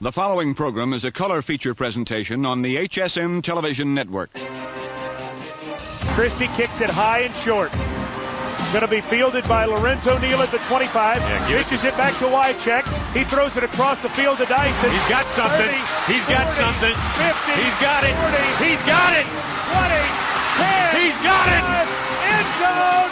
The following program is a color feature presentation on the HSM Television Network. Christie kicks it high and short. Going to be fielded by Lorenzo Neal at the 25. Pitches it back to Wycheck. He throws it across the field to Dyson. He's got something. 30, He's got 40, something. 50, He's got it. 40, He's got it. 20, 10. He's got it. End zone.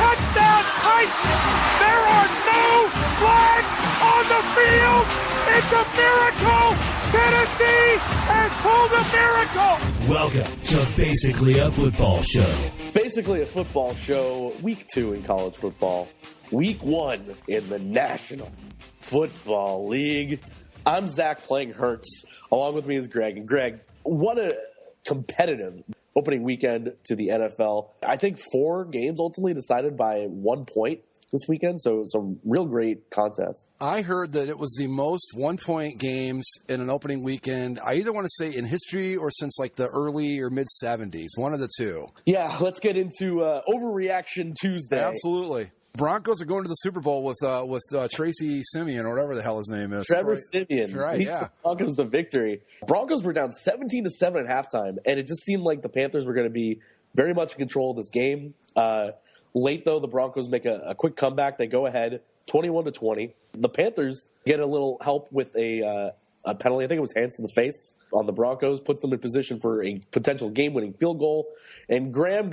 Touchdown Titans. There are no flags on the field. It's a miracle. Tennessee has pulled a miracle. Welcome to Basically a Football Show. Basically a Football Show, week 2 in college football, week 1 in the National Football League. I'm Zach playing Hertz. Along with me is Greg. And Greg, what a competitive opening weekend to the NFL. I think 4 games ultimately decided by 1 point this weekend, so some real great contests. I heard that it was the most one-point games in an opening weekend, I either want to say in history or since like the early or mid-'70s, one of the two. Yeah, let's get into Overreaction Tuesday. Absolutely. Broncos are going to the Super Bowl with Tracy Simeon, or whatever the hell his name is. Trevor Simeon. Right, leads yeah. the Broncos to victory. Broncos were down 17-7 at halftime, and it just seemed like the Panthers were going to be very much in control of this game. Late, though, the Broncos make a quick comeback. They go ahead 21-20. The Panthers get a little help with a penalty. I think it was hands to the face on the Broncos, puts them in position for a potential game-winning field goal. And Graham,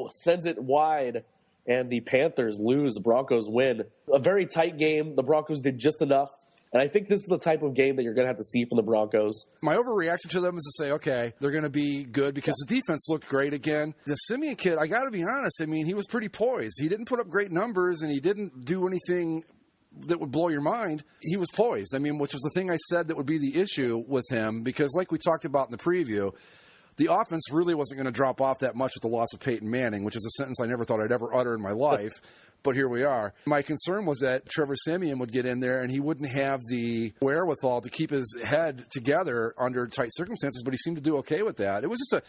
sends it wide, and the Panthers lose. The Broncos win. A very tight game. The Broncos did just enough. And I think this is the type of game that you're going to have to see from the Broncos. My overreaction to them is to say, okay, they're going to be good because the defense looked great again. The Simeon kid, I got to be honest, I mean, he was pretty poised. He didn't put up great numbers, and he didn't do anything that would blow your mind. He was poised, I mean, which was the thing I said that would be the issue with him because like we talked about in the preview, the offense really wasn't going to drop off that much with the loss of Peyton Manning, which is a sentence I never thought I'd ever utter in my life. But here we are. My concern was that Trevor Simeon would get in there and he wouldn't have the wherewithal to keep his head together under tight circumstances, but he seemed to do okay with that. It was just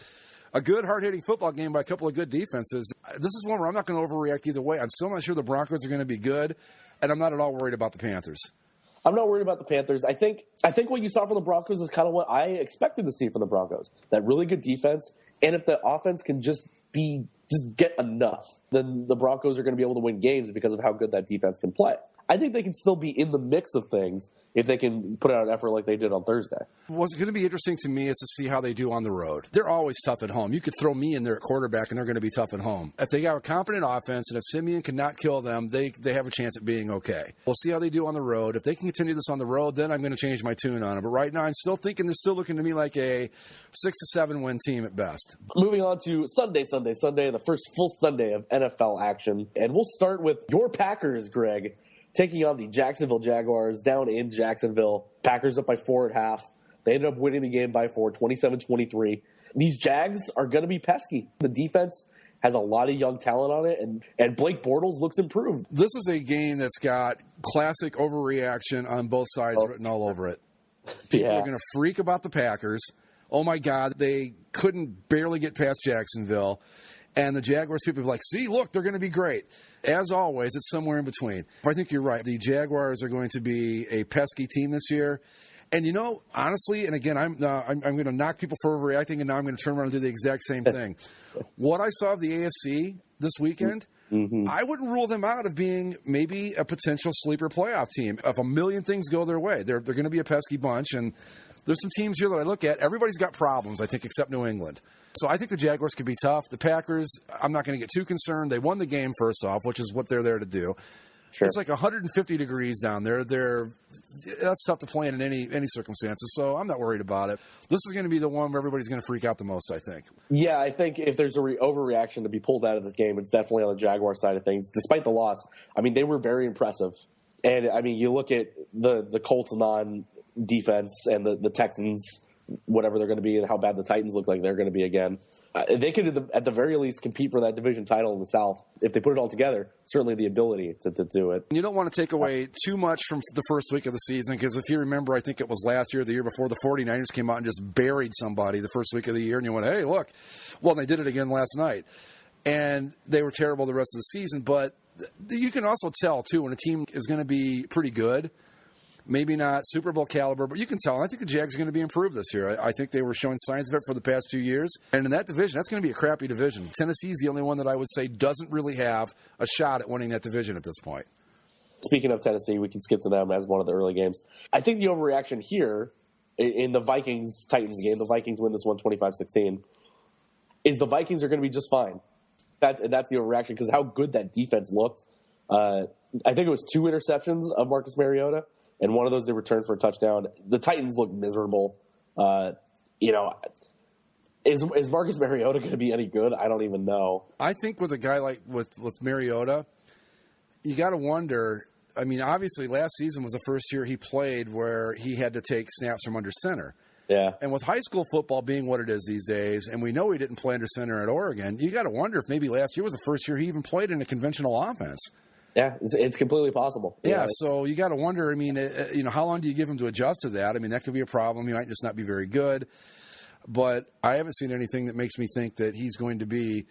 a good, hard-hitting football game by a couple of good defenses. This is one where I'm not going to overreact either way. I'm still not sure the Broncos are going to be good, and I'm not at all worried about the Panthers. I'm not worried about the Panthers. I think what you saw from the Broncos is kind of what I expected to see from the Broncos. That really good defense, and if the offense can just get enough, then the Broncos are going to be able to win games because of how good that defense can play. I think they can still be in the mix of things if they can put out an effort like they did on Thursday. What's going to be interesting to me is to see how they do on the road. They're always tough at home. You could throw me in there at quarterback, and they're going to be tough at home. If they got a competent offense, and if Simeon cannot kill them, they have a chance at being okay. We'll see how they do on the road. If they can continue this on the road, then I'm going to change my tune on it. But right now, I'm still thinking they're still looking to me like a 6-7 win team at best. Moving on to Sunday, the first full Sunday of NFL action. And we'll start with your Packers, Greg, taking on the Jacksonville Jaguars down in Jacksonville. Packers up by 4 at half. They ended up winning the game by 4, 27-23. These Jags are going to be pesky. The defense has a lot of young talent on it, and Blake Bortles looks improved. This is a game that's got classic overreaction on both sides written all over it. People are going to freak about the Packers. Oh, my God, they couldn't barely get past Jacksonville. And the Jaguars people are like, see, look, they're going to be great. As always, it's somewhere in between. I think you're right. The Jaguars are going to be a pesky team this year. And, honestly, and again, I'm going to knock people for overreacting, and now I'm going to turn around and do the exact same thing. What I saw of the AFC this weekend, I wouldn't rule them out of being maybe a potential sleeper playoff team. If a million things go their way, they're going to be a pesky bunch. And there's some teams here that I look at. Everybody's got problems, I think, except New England. So I think the Jaguars could be tough. The Packers, I'm not going to get too concerned. They won the game first off, which is what they're there to do. Sure. It's like 150 degrees down there. That's tough to play in any circumstances, so I'm not worried about it. This is going to be the one where everybody's going to freak out the most, I think. Yeah, I think if there's an overreaction to be pulled out of this game, it's definitely on the Jaguar side of things. Despite the loss, I mean, they were very impressive. And, I mean, you look at the Colts non-defense and the Texans, whatever they're going to be, and how bad the Titans look like they're going to be again. They could, at the very least, compete for that division title in the South. If they put it all together, certainly the ability to do it. You don't want to take away too much from the first week of the season, because if you remember, I think it was last year or the year before, the 49ers came out and just buried somebody the first week of the year, and you went, hey, look. Well, they did it again last night. And they were terrible the rest of the season, but you can also tell, too, when a team is going to be pretty good, Maybe not Super Bowl caliber, but you can tell. I think the Jags are going to be improved this year. I think they were showing signs of it for the past 2 years. And in that division, that's going to be a crappy division. Tennessee's the only one that I would say doesn't really have a shot at winning that division at this point. Speaking of Tennessee, we can skip to them as one of the early games. I think the overreaction here in the Vikings-Titans game, the Vikings win this one 25-16, is the Vikings are going to be just fine. That's the overreaction because how good that defense looked. I think it was 2 interceptions of Marcus Mariota, and one of those they returned for a touchdown. The Titans look miserable. Is Marcus Mariota going to be any good? I don't even know. I think with a guy like with Mariota, you got to wonder. I mean, obviously, last season was the first year he played where he had to take snaps from under center. Yeah. And with high school football being what it is these days, and we know he didn't play under center at Oregon, you got to wonder if maybe last year was the first year he even played in a conventional offense. Yeah, it's completely possible. Yeah, so you got to wonder, I mean, how long do you give him to adjust to that? I mean, that could be a problem. He might just not be very good. But I haven't seen anything that makes me think that he's going to be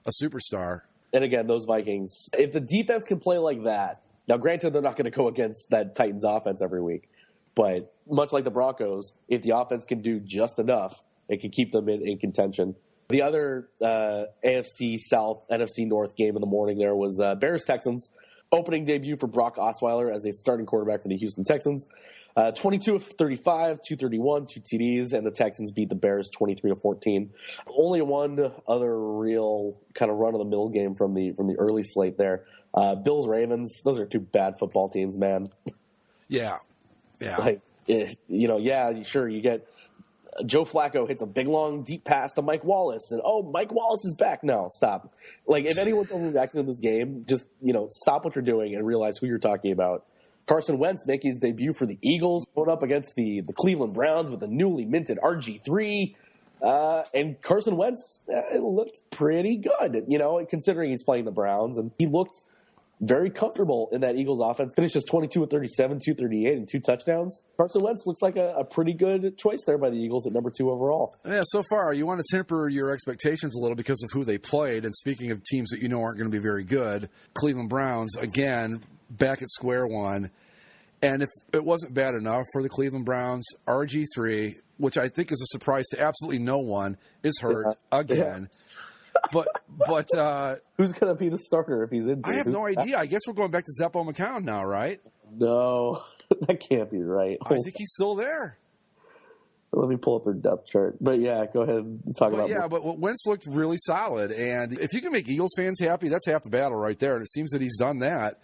a superstar. And again, those Vikings, if the defense can play like that, now granted they're not going to go against that Titans offense every week, but much like the Broncos, if the offense can do just enough, it can keep them in contention. The other AFC South, NFC North game in the morning there was Bears-Texans. Opening debut for Brock Osweiler as a starting quarterback for the Houston Texans. 22 of 35, 231, 2 TDs, and the Texans beat the Bears 23-14. Only one other real kind of run-of-the-mill game from the early slate there. Bills-Ravens, those are 2 bad football teams, man. Yeah. Sure, you get Joe Flacco hits a big, long, deep pass to Mike Wallace, and, Mike Wallace is back. No, stop. Like, if anyone's overreacting in this game, just, stop what you're doing and realize who you're talking about. Carson Wentz making his debut for the Eagles, going up against the Cleveland Browns with a newly minted RG3. And Carson Wentz looked pretty good, considering he's playing the Browns. And he looked very comfortable in that Eagles offense. Finishes 22 of 37, 238, and 2 touchdowns. Carson Wentz looks like a pretty good choice there by the Eagles at number 2 overall. Yeah, so far, you want to temper your expectations a little because of who they played. And speaking of teams that aren't going to be very good, Cleveland Browns, again, back at square one. And if it wasn't bad enough for the Cleveland Browns, RG3, which I think is a surprise to absolutely no one, is hurt again. Yeah. But who's going to be the starter if he's in? I have no idea. I guess we're going back to Zeppo McCown now, right? No, that can't be right. I think he's still there. Let me pull up their depth chart. But yeah, go ahead and talk about it. Yeah, but Wentz looked really solid. And if you can make Eagles fans happy, that's half the battle right there. And it seems that he's done that.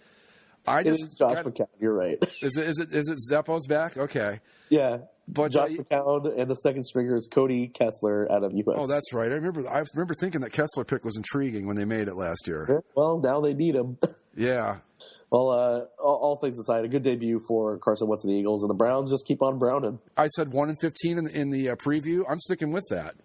It is Josh McCown. You're right. Is it Zeppo's back? Okay. Yeah. But Josh McCown and the second stringer is Cody Kessler out of USC. Oh, that's right. I remember thinking that Kessler pick was intriguing when they made it last year. Well, now they need him. Yeah. Well, all things aside, a good debut for Carson Wentz and the Eagles, and the Browns just keep on browning. I said 1-15 in the preview. I'm sticking with that.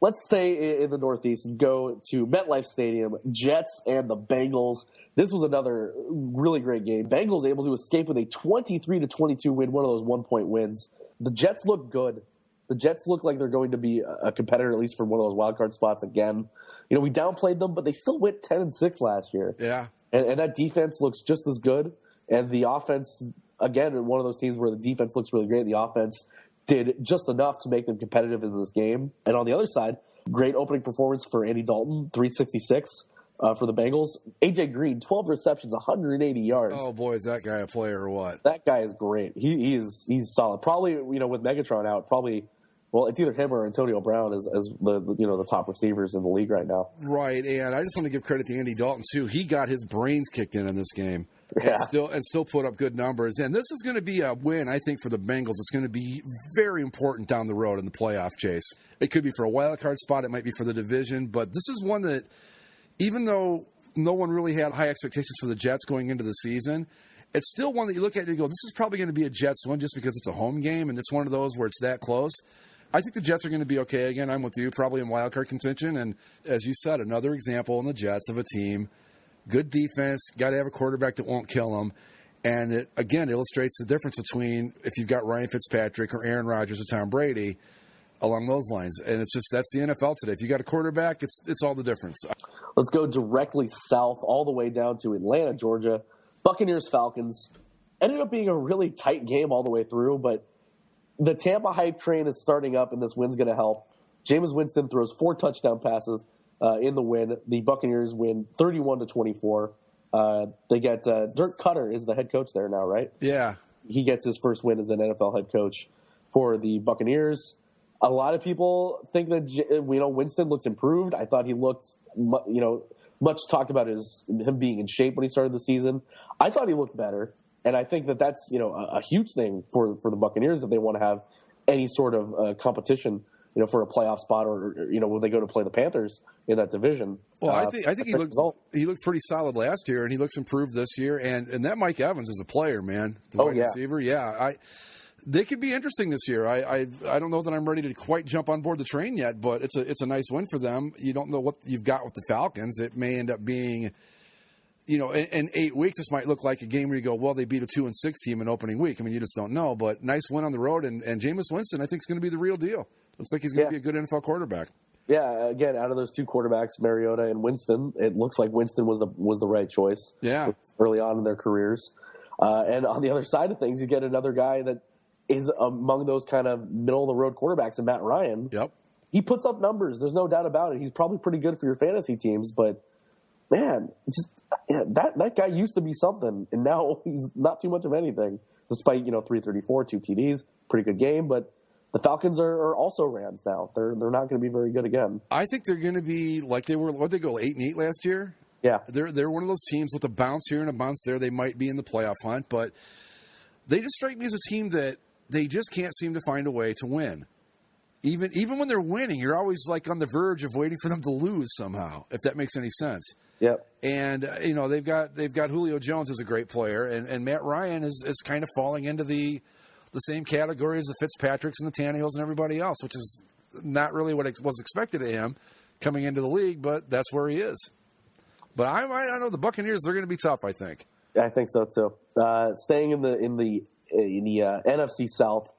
Let's stay in the Northeast and go to MetLife Stadium, Jets and the Bengals. This was another really great game. Bengals able to escape with a 23-22 win, one of those 1-point wins. The Jets look good. The Jets look like they're going to be a competitor, at least for one of those wild card spots again. We downplayed them, but they still went 10-6 last year. Yeah. And that defense looks just as good. And the offense, again, one of those teams where the defense looks really great. The offense did just enough to make them competitive in this game. And on the other side, great opening performance for Andy Dalton, 366 for the Bengals. A.J. Green, 12 receptions, 180 yards. Oh, boy, is that guy a player or what? That guy is great. He's solid. Probably, with Megatron out, it's either him or Antonio Brown as the top receivers in the league right now. Right, and I just want to give credit to Andy Dalton, too. He got his brains kicked in this game. Yeah. And still put up good numbers. And this is going to be a win, I think, for the Bengals. It's going to be very important down the road in the playoff chase. It could be for a wild card spot. It might be for the division. But this is one that, even though no one really had high expectations for the Jets going into the season, it's still one that you look at and you go, this is probably going to be a Jets win just because it's a home game, and it's one of those where it's that close. I think the Jets are going to be okay again. I'm with you, probably in wild card contention. And as you said, another example in the Jets of a team. Good defense, got to have a quarterback that won't kill them. And it, again, illustrates the difference between if you've got Ryan Fitzpatrick or Aaron Rodgers or Tom Brady along those lines. And it's just, that's the NFL today. If you got a quarterback, it's all the difference. Let's go directly south all the way down to Atlanta, Georgia. Buccaneers, Falcons. Ended up being a really tight game all the way through, but the Tampa hype train is starting up, and this win's going to help. Jameis Winston throws 4 touchdown passes in the win. The Buccaneers win 31-24. They get Dirk Cutter is the head coach there now, right? Yeah. He gets his first win as an NFL head coach for the Buccaneers. A lot of people think that Winston looks improved. I thought he looked, much talked about him being in shape when he started the season. I thought he looked better. And I think that that's a huge thing for the Buccaneers if they want to have any sort of competition, for a playoff spot or when they go to play the Panthers in that division. Well, I think he looked pretty solid last year, and he looks improved this year. And that Mike Evans is a player, man. The wide receiver, yeah. They could be interesting this year. I don't know that I'm ready to quite jump on board the train yet, but it's a nice win for them. You don't know what you've got with the Falcons. It may end up being. In 8 weeks, this might look like a game where you go, well, they beat a 2-6 team in opening week. I mean, you just don't know. But nice win on the road, and Jameis Winston, I think, is going to be the real deal. Looks like he's going to be a good NFL quarterback. Yeah, again, out of those 2 quarterbacks, Mariota and Winston, it looks like Winston was the right choice. Yeah, early on in their careers. And on the other side of things, you get another guy that is among those kind of middle of the road quarterbacks, and Matt Ryan. Yep, he puts up numbers. There's no doubt about it. He's probably pretty good for your fantasy teams, but. Man, that guy used to be something, and now he's not too much of anything. Despite 334, 2 TDs, pretty good game. But the Falcons are also Rams now. They're not going to be very good again. I think they're going to be like they were. What they go 8-8 last year? Yeah, they're one of those teams with a bounce here and a bounce there. They might be in the playoff hunt, but they just strike me as a team that they just can't seem to find a way to win. Even when they're winning, you're always like on the verge of waiting for them to lose somehow. If that makes any sense. Yep. And they've got Julio Jones as a great player, and Matt Ryan is kind of falling into the same category as the Fitzpatricks and the Tannehills and everybody else, which is not really what was expected of him coming into the league, but that's where he is. But I know the Buccaneers, they're going to be tough, I think. I think so too. Staying in the NFC South,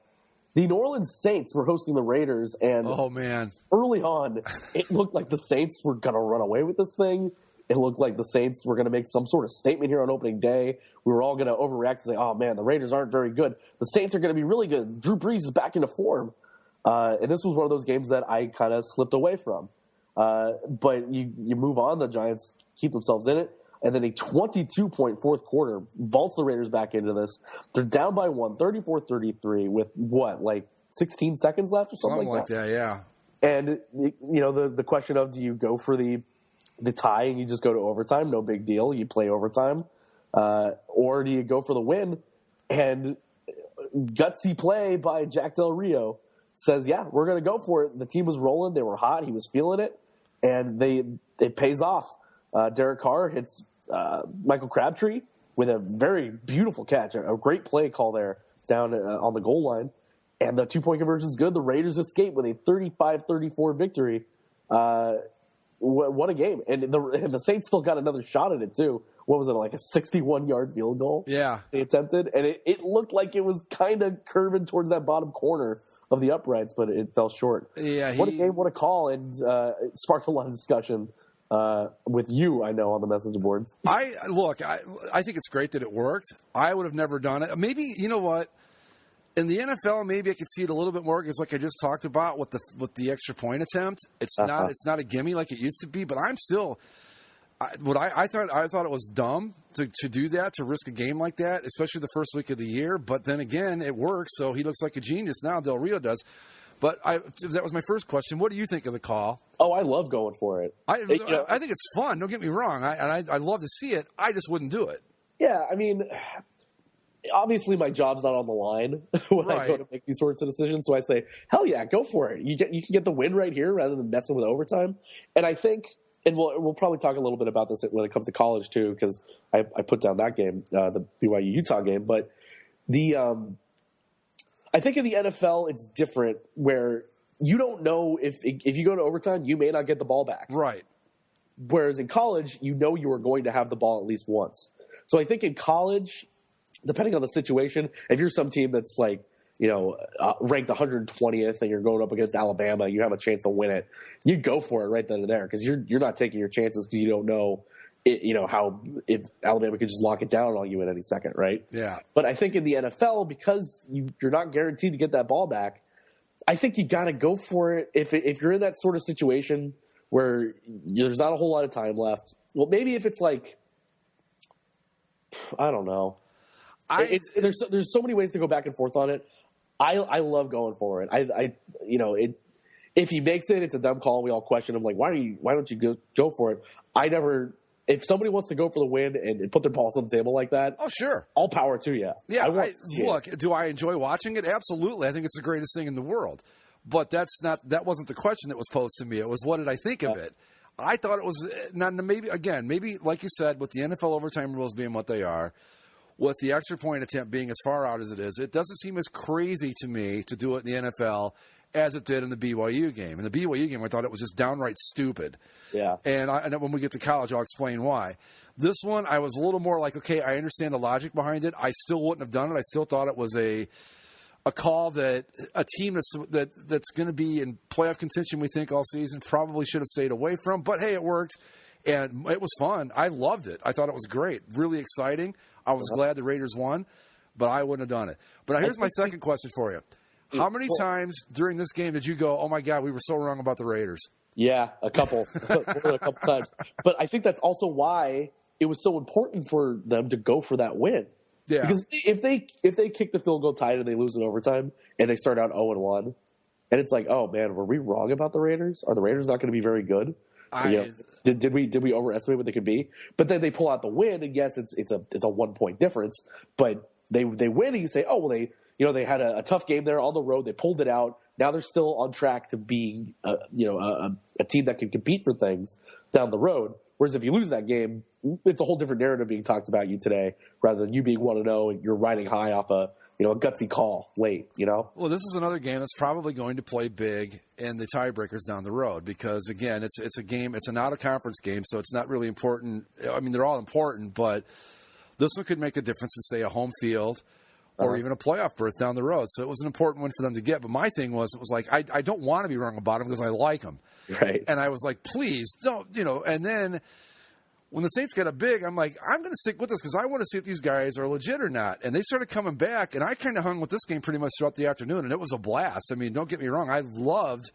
the New Orleans Saints were hosting the Raiders, and oh man, early on, it looked like the Saints were going to run away with this thing. It looked like the Saints were going to make some sort of statement here on opening day. We were all going to overreact and say, oh, man, the Raiders aren't very good. The Saints are going to be really good. Drew Brees is back into form. And this was one of those games that I kind of slipped away from. But you move on. The Giants keep themselves in it. And then a 22-point fourth quarter vaults the Raiders back into this. They're down by 1, 34-33 with what, like 16 seconds left or something like that? Yeah. And, the question of do you go for the tie and you just go to overtime, no big deal. You play overtime. Or do you go for the win? And gutsy play by Jack Del Rio says, yeah, we're going to go for it. The team was rolling. They were hot. He was feeling it. And it pays off. Derek Carr hits Michael Crabtree with a very beautiful catch, a great play call there down on the goal line. And the 2-point conversion is good. The Raiders escape with a 35-34 victory. What a game. And the Saints still got another shot at it, too. What was it, like a 61-yard field goal? Yeah. They attempted. And it looked like it was kind of curving towards that bottom corner of the uprights, but it fell short. Yeah. What a game, what a call. And it sparked a lot of discussion with you, I know, on the message boards. I think it's great that it worked. I would have never done it. Maybe, you know what? In the NFL, maybe I could see it a little bit more because, like I just talked about, with the extra point attempt, it's not a gimme like it used to be. But I'm still, I thought it was dumb to do that, to risk a game like that, especially the first week of the year. But then again, it works, so he looks like a genius now. Del Rio does. But that was my first question. What do you think of the call? Oh, I love going for it. I think it's fun. Don't get me wrong. I love to see it. I just wouldn't do it. Yeah, I mean, obviously my job's not on the line when I go to make these sorts of decisions. So I say, hell yeah, go for it. You can get the win right here rather than messing with overtime. And I think, and we'll probably talk a little bit about this when it comes to college too, because I put down that game, the BYU Utah game. But I think in the NFL it's different, where you don't know if you go to overtime, you may not get the ball back. Right. Whereas in college, you know you are going to have the ball at least once. So I think in college, depending on the situation, if you're some team that's like, ranked 120th and you're going up against Alabama, you have a chance to win it. You go for it right then and there because you're not taking your chances because you don't know, how if Alabama could just lock it down on you at any second, right? Yeah. But I think in the NFL, because you're not guaranteed to get that ball back, I think you got to go for it. If you're in that sort of situation where there's not a whole lot of time left, well, maybe if it's like, I don't know. There's so many ways to go back and forth on it. I love going for it. If he makes it, it's a dumb call. We all question him, like, why don't you go for it? If somebody wants to go for the win and put their balls on the table like that, oh sure, all power to you. Yeah, look, do I enjoy watching it? Absolutely. I think it's the greatest thing in the world. But that wasn't the question that was posed to me. It was, what did I think of it? I thought it was maybe like you said, with the NFL overtime rules being what they are, with the extra point attempt being as far out as it is, it doesn't seem as crazy to me to do it in the NFL as it did in the BYU game. In the BYU game, I thought it was just downright stupid. Yeah. And when we get to college, I'll explain why. This one, I was a little more like, okay, I understand the logic behind it. I still wouldn't have done it. I still thought it was a call that a team that's going to be in playoff contention, we think, all season, probably should have stayed away from. But, hey, it worked, and it was fun. I loved it. I thought it was great, really exciting. I was glad the Raiders won, but I wouldn't have done it. But now here's my second question for you. How many times during this game did you go, oh, my God, we were so wrong about the Raiders? Yeah, a couple. A couple times. But I think that's also why it was so important for them to go for that win. Yeah. Because if they kick the field goal tied and they lose in overtime and they start out 0-1, and it's like, oh, man, were we wrong about the Raiders? Are the Raiders not going to be very good? Did we overestimate what they could be? But then they pull out the win, and yes, it's a 1-point difference. But they win, and you say, oh, well, they had a tough game there on the road. They pulled it out. Now they're still on track to be a team that can compete for things down the road. Whereas if you lose that game, it's a whole different narrative being talked about you today, rather than you being 1-0 and you're riding high off a gutsy call late. Well, this is another game that's probably going to play big in the tiebreakers down the road because, again, it's a game. It's an out-of-conference game, so it's not really important. I mean, they're all important, but this one could make a difference in, say, a home field or even a playoff berth down the road. So it was an important one for them to get. But my thing was, it was like, I don't want to be wrong about them because I like them. Right. And I was like, please don't, and then when the Saints got a big, I'm like, I'm going to stick with this because I want to see if these guys are legit or not. And they started coming back, and I kind of hung with this game pretty much throughout the afternoon, and it was a blast. I mean, don't get me wrong. I loved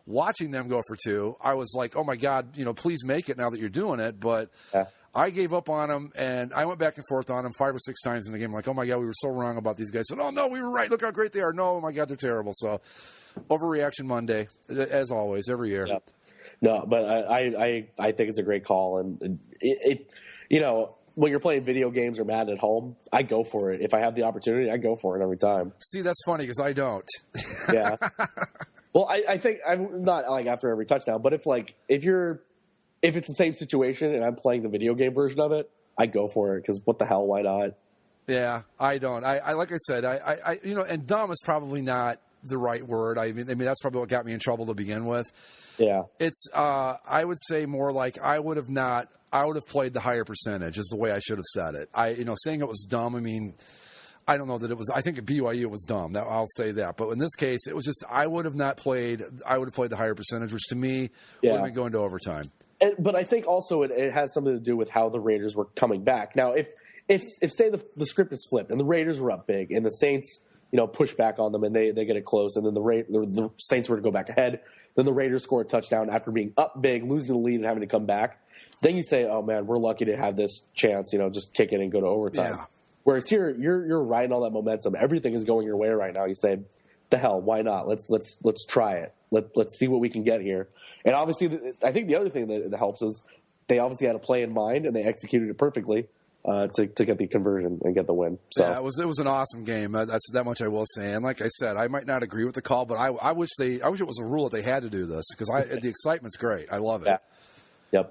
watching them go for two. I was like, oh, my God, please make it now that you're doing it. But I gave up on them, and I went back and forth on them 5 or 6 times in the game. I'm like, oh, my God, we were so wrong about these guys. I said, oh, no, we were right. Look how great they are. No, oh, my God, they're terrible. So overreaction Monday, as always, every year. Yep. No, but I think it's a great call, and it when you're playing video games or Madden at home, I go for it. If I have the opportunity, I go for it every time. See, that's funny because I don't. Yeah. Well, I think I'm not like after every touchdown, but if it's the same situation and I'm playing the video game version of it, I go for it because what the hell, why not? Yeah, I don't. I like I said, I and dumb is probably not the right word. I mean that's probably what got me in trouble to begin with. Yeah. It's I would say more like I would have played the higher percentage is the way I should have said it. Saying it was dumb, I mean, I don't know that it was. I think at BYU it was dumb. I'll say that. But in this case, it was just I would have played the higher percentage, which to me would have been going to overtime. But I think also it has something to do with how the Raiders were coming back. Now, if say the script is flipped and the Raiders were up big and the Saints push back on them and they get it close, and then the Saints were to go back ahead. Then the Raiders score a touchdown after being up big, losing the lead, and having to come back. Then you say, "Oh man, we're lucky to have this chance. just kick it and go to overtime." Yeah. Whereas here, you're riding all that momentum. Everything is going your way right now. You say, "The hell, why not? Let's try it. Let's see what we can get here." And obviously, I think the other thing that helps is they obviously had a play in mind and they executed it perfectly. To get the conversion and get the win. So yeah, it was an awesome game. That's that much I will say. And like I said, I might not agree with the call, but I wish it was a rule that they had to do this because the excitement's great. I love it. Yeah.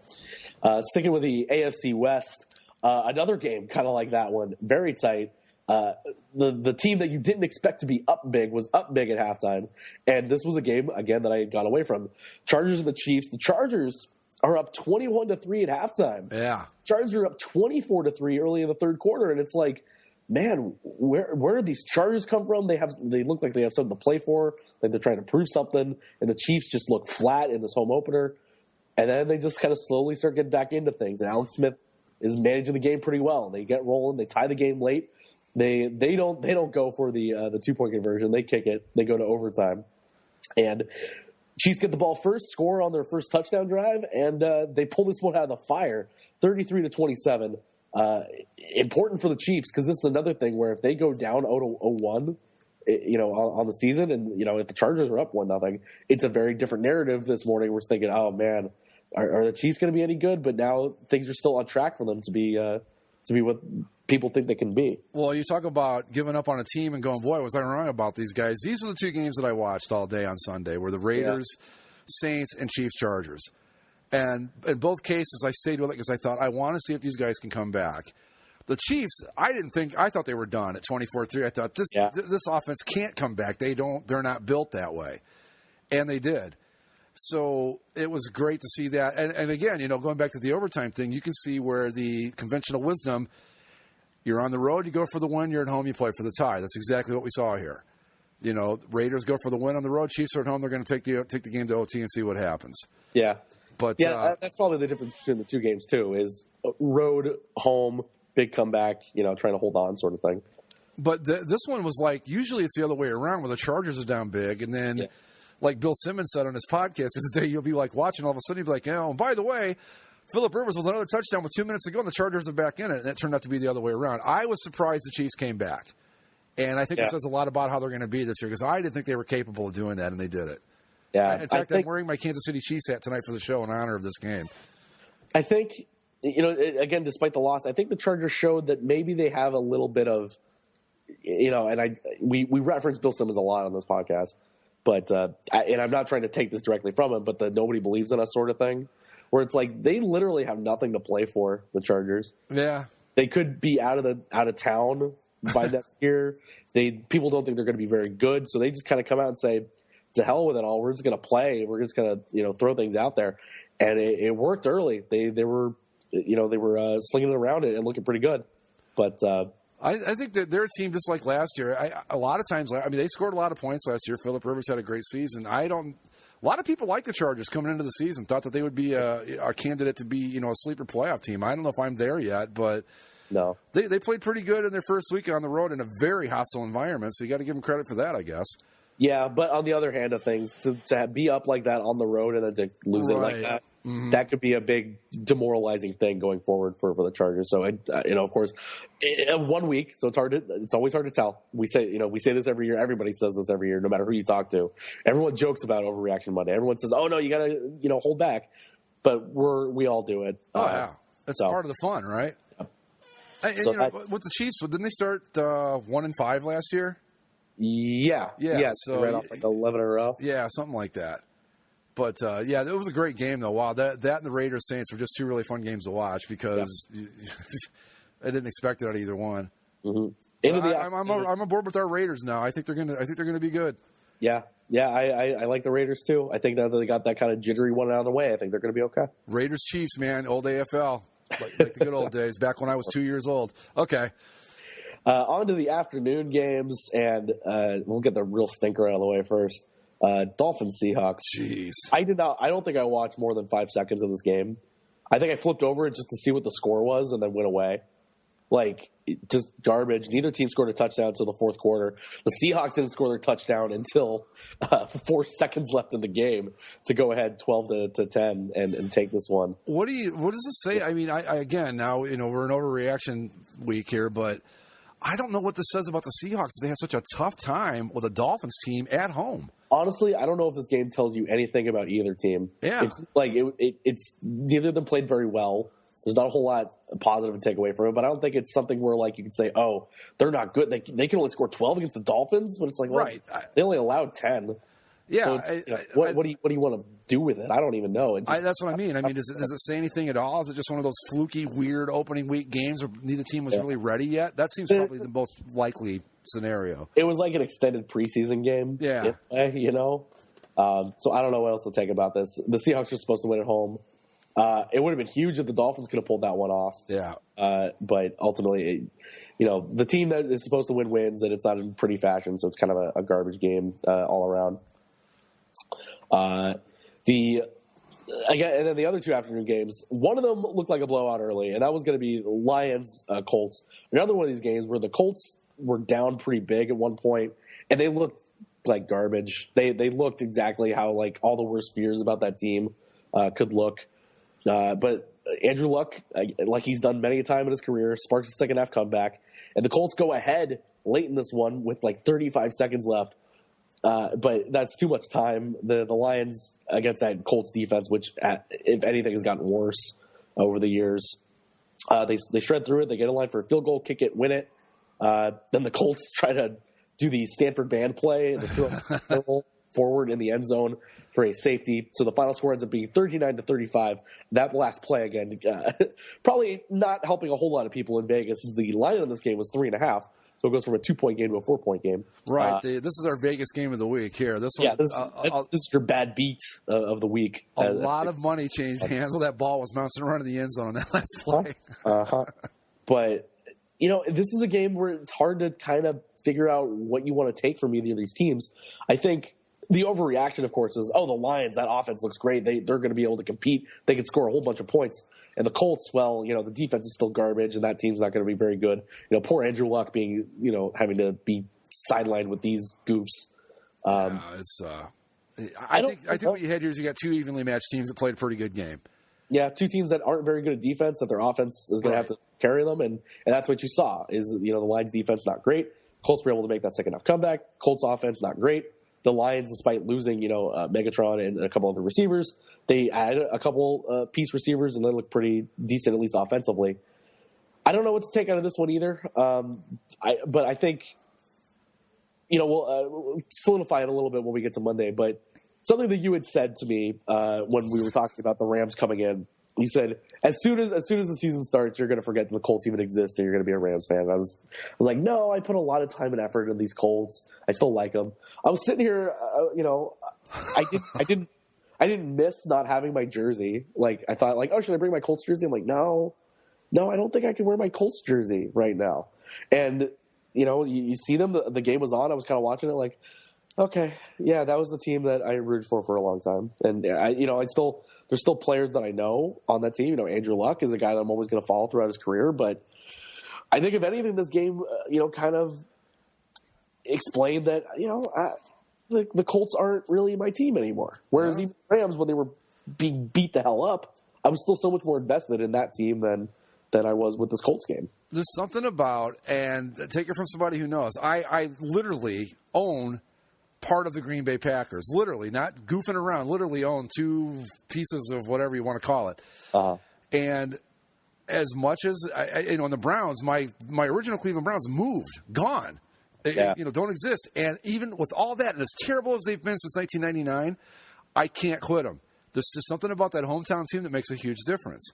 Yep. Sticking with the AFC West, another game kind of like that one, very tight. The team that you didn't expect to be up big was up big at halftime, and this was a game again that I had gone away from. Chargers and the Chiefs. The Chargers are up 21-3 at halftime. Yeah. Chargers are up 24-3 early in the third quarter, and it's like, man, where did these Chargers come from? They look like they have something to play for, like they're trying to prove something, and the Chiefs just look flat in this home opener. And then they just kind of slowly start getting back into things. And Alex Smith is managing the game pretty well. They get rolling. They tie the game late. They don't go for the 2-point conversion. They kick it. They go to overtime, and Chiefs get the ball first, score on their first touchdown drive, and they pull this one out of the fire, 33-27. Important for the Chiefs because this is another thing where if they go down 0-1, on the season, and if the Chargers are up 1-0, it's a very different narrative this morning. We're thinking, oh man, are the Chiefs going to be any good? But now things are still on track for them to be what people think they can be. Well, you talk about giving up on a team and going, boy, was I wrong about these guys. These are the two games that I watched all day on Sunday, were the Raiders, Saints, and Chiefs Chargers. And in both cases, I stayed with it because I thought, I want to see if these guys can come back. The Chiefs, I thought they were done at 24-3. I thought this offense can't come back. They're not built that way. And they did. So it was great to see that. And again, going back to the overtime thing, you can see where the conventional wisdom, you're on the road, you go for the win, you're at home, you play for the tie. That's exactly what we saw here. Raiders go for the win on the road, Chiefs are at home, they're going to take the game to OT and see what happens. Yeah. But that's probably the difference between the two games too, is road, home, big comeback, trying to hold on sort of thing. But this one was like, usually it's the other way around where the Chargers are down big, and then like Bill Simmons said on his podcast the day, you'll be like watching, all of a sudden you'll be like, and by the way, Phillip Rivers with another touchdown with 2 minutes to go, and the Chargers are back in it, and it turned out to be the other way around. I was surprised the Chiefs came back, and I think it says a lot about how they're going to be this year, because I didn't think they were capable of doing that, and they did it. Yeah. In fact, I'm wearing my Kansas City Chiefs hat tonight for the show in honor of this game. I think, again, despite the loss, I think the Chargers showed that maybe they have a little bit of, and we reference Bill Simmons a lot on this podcast, but and I'm not trying to take this directly from him, but the nobody believes in us sort of thing, where it's like they literally have nothing to play for, the Chargers. Yeah. They could be out of town by next year. People don't think they're going to be very good, so they just kind of come out and say, to hell with it all. We're just going to play. We're just going to throw things out there, and it worked early. They were slinging it around it and looking pretty good. But I think that their team, just like last year, a lot of times, they scored a lot of points last year. Phillip Rivers had a great season. A lot of people like the Chargers coming into the season, thought that they would be a candidate to be a sleeper playoff team. I don't know if I'm there yet, but no, they played pretty good in their first week on the road in a very hostile environment. So you got to give them credit for that, I guess. Yeah, but on the other hand of things, to be up like that on the road and then to lose it like that, that could be a big demoralizing thing going forward for the Chargers. So, of course, 1 week, so it's always hard to tell. We say this every year. Everybody says this every year, no matter who you talk to. Everyone jokes about Overreaction Monday. Everyone says, "Oh no, you got to hold back," but we all do it. Oh yeah, that's part of the fun, right? Yeah. With the Chiefs, didn't they start 1-5 last year? Yeah. So right off like 11 in a row. Yeah, something like that. But it was a great game though. Wow, that and the Raiders Saints were just two really fun games to watch because I didn't expect it out of either one. Mm-hmm. I'm on board with our Raiders now. I think they're gonna be good. Yeah. I like the Raiders too. I think now that they got that kind of jittery one out of the way, I think they're gonna be okay. Raiders Chiefs, man, old AFL, like the good old days back when I was 2 years old. Okay. On to the afternoon games, and we'll get the real stinker out of the way first. Dolphins Seahawks. Jeez. I don't think I watched more than 5 seconds of this game. I think I flipped over it just to see what the score was and then went away. Just garbage. Neither team scored a touchdown until the fourth quarter. The Seahawks didn't score their touchdown until 4 seconds left in the game to go ahead 12-10 and take this one. What does this say? I mean, I again, now, we're in overreaction week here, but I don't know what this says about the Seahawks. They had such a tough time with a Dolphins team at home. Honestly, I don't know if this game tells you anything about either team. Yeah. It's it's neither of them played very well. There's not a whole lot positive to take away from it, but I don't think it's something where you can say, oh, they're not good. They can only score 12 against the Dolphins, but it's like, well, they only allowed 10. Yeah. So what do you want to do with it? I don't even know. That's what I mean. I mean, does it say anything at all? Is it just one of those fluky, weird opening week games where neither team was really ready yet? That seems probably the most likely scenario. It was like an extended preseason game. Yeah. So I don't know what else to take about this. The Seahawks are supposed to win at home. It would have been huge if the Dolphins could have pulled that one off. Yeah. But ultimately, the team that is supposed to win wins, and it's not in pretty fashion, so it's kind of a garbage game all around. The Again, and then the other two afternoon games, one of them looked like a blowout early, and that was going to be Lions Colts. Another one of these games where the Colts were down pretty big at one point, and they looked like garbage. They looked exactly how like all the worst fears about that team could look. But Andrew Luck, like he's done many a time in his career, sparks a second half comeback, and the Colts go ahead late in this one with like 35 seconds left. But that's too much time. The Lions against that Colts defense, which if anything has gotten worse over the years, they shred through it. They get in line for a field goal, kick it, win it. Then the Colts try to do the Stanford band play and they throw forward in the end zone for a safety. So the final score ends up being 39-35. That last play again, probably not helping a whole lot of people in Vegas. The line on this game was 3.5. So it goes from a 2-point game to a 4-point game. Right. This is our Vegas game of the week here. This one, this is your bad beat of the week. A lot of money changed hands while that ball was bouncing around in the end zone on that last play. But, this is a game where it's hard to kind of figure out what you want to take from either of these teams. I think the overreaction, of course, is, the Lions, that offense looks great. They're going to be able to compete. They can score a whole bunch of points. And the Colts, the defense is still garbage, and that team's not going to be very good. Poor Andrew Luck being, having to be sidelined with these goofs. I think what you had here is you got two evenly matched teams that played a pretty good game. Yeah, two teams that aren't very good at defense, that their offense is going to have to carry them, and that's what you saw. Is the Lions' defense not great? Colts were able to make that second half comeback. Colts' offense not great. The Lions, despite losing, Megatron and a couple other receivers, they added a couple piece receivers, and they look pretty decent, at least offensively. I don't know what to take out of this one either. But I think, we'll solidify it a little bit when we get to Monday. But something that you had said to me when we were talking about the Rams coming in, you said as soon as the season starts, you're going to forget that the Colts even exist, and you're going to be a Rams fan. I was like, no, I put a lot of time and effort into these Colts. I still like them. I was sitting here, I didn't miss not having my jersey. Like I thought, should I bring my Colts jersey? I'm like, no, I don't think I can wear my Colts jersey right now. And you see them. The game was on. I was kind of watching it, like, okay, yeah, that was the team that I rooted for a long time. And there's still players that I know on that team. Andrew Luck is a guy that I'm always going to follow throughout his career. But I think if anything, this game, kind of explained that, the Colts aren't really my team anymore. Whereas even the Rams, when they were being beat the hell up, I was still so much more invested in that team than I was with this Colts game. There's something about, and take it from somebody who knows, I literally own part of the Green Bay Packers. Literally, not goofing around. Literally own two pieces of whatever you want to call it. And as much as in the Browns, my original Cleveland Browns moved, gone. Don't exist. And even with all that, and as terrible as they've been since 1999, I can't quit them. There's just something about that hometown team that makes a huge difference.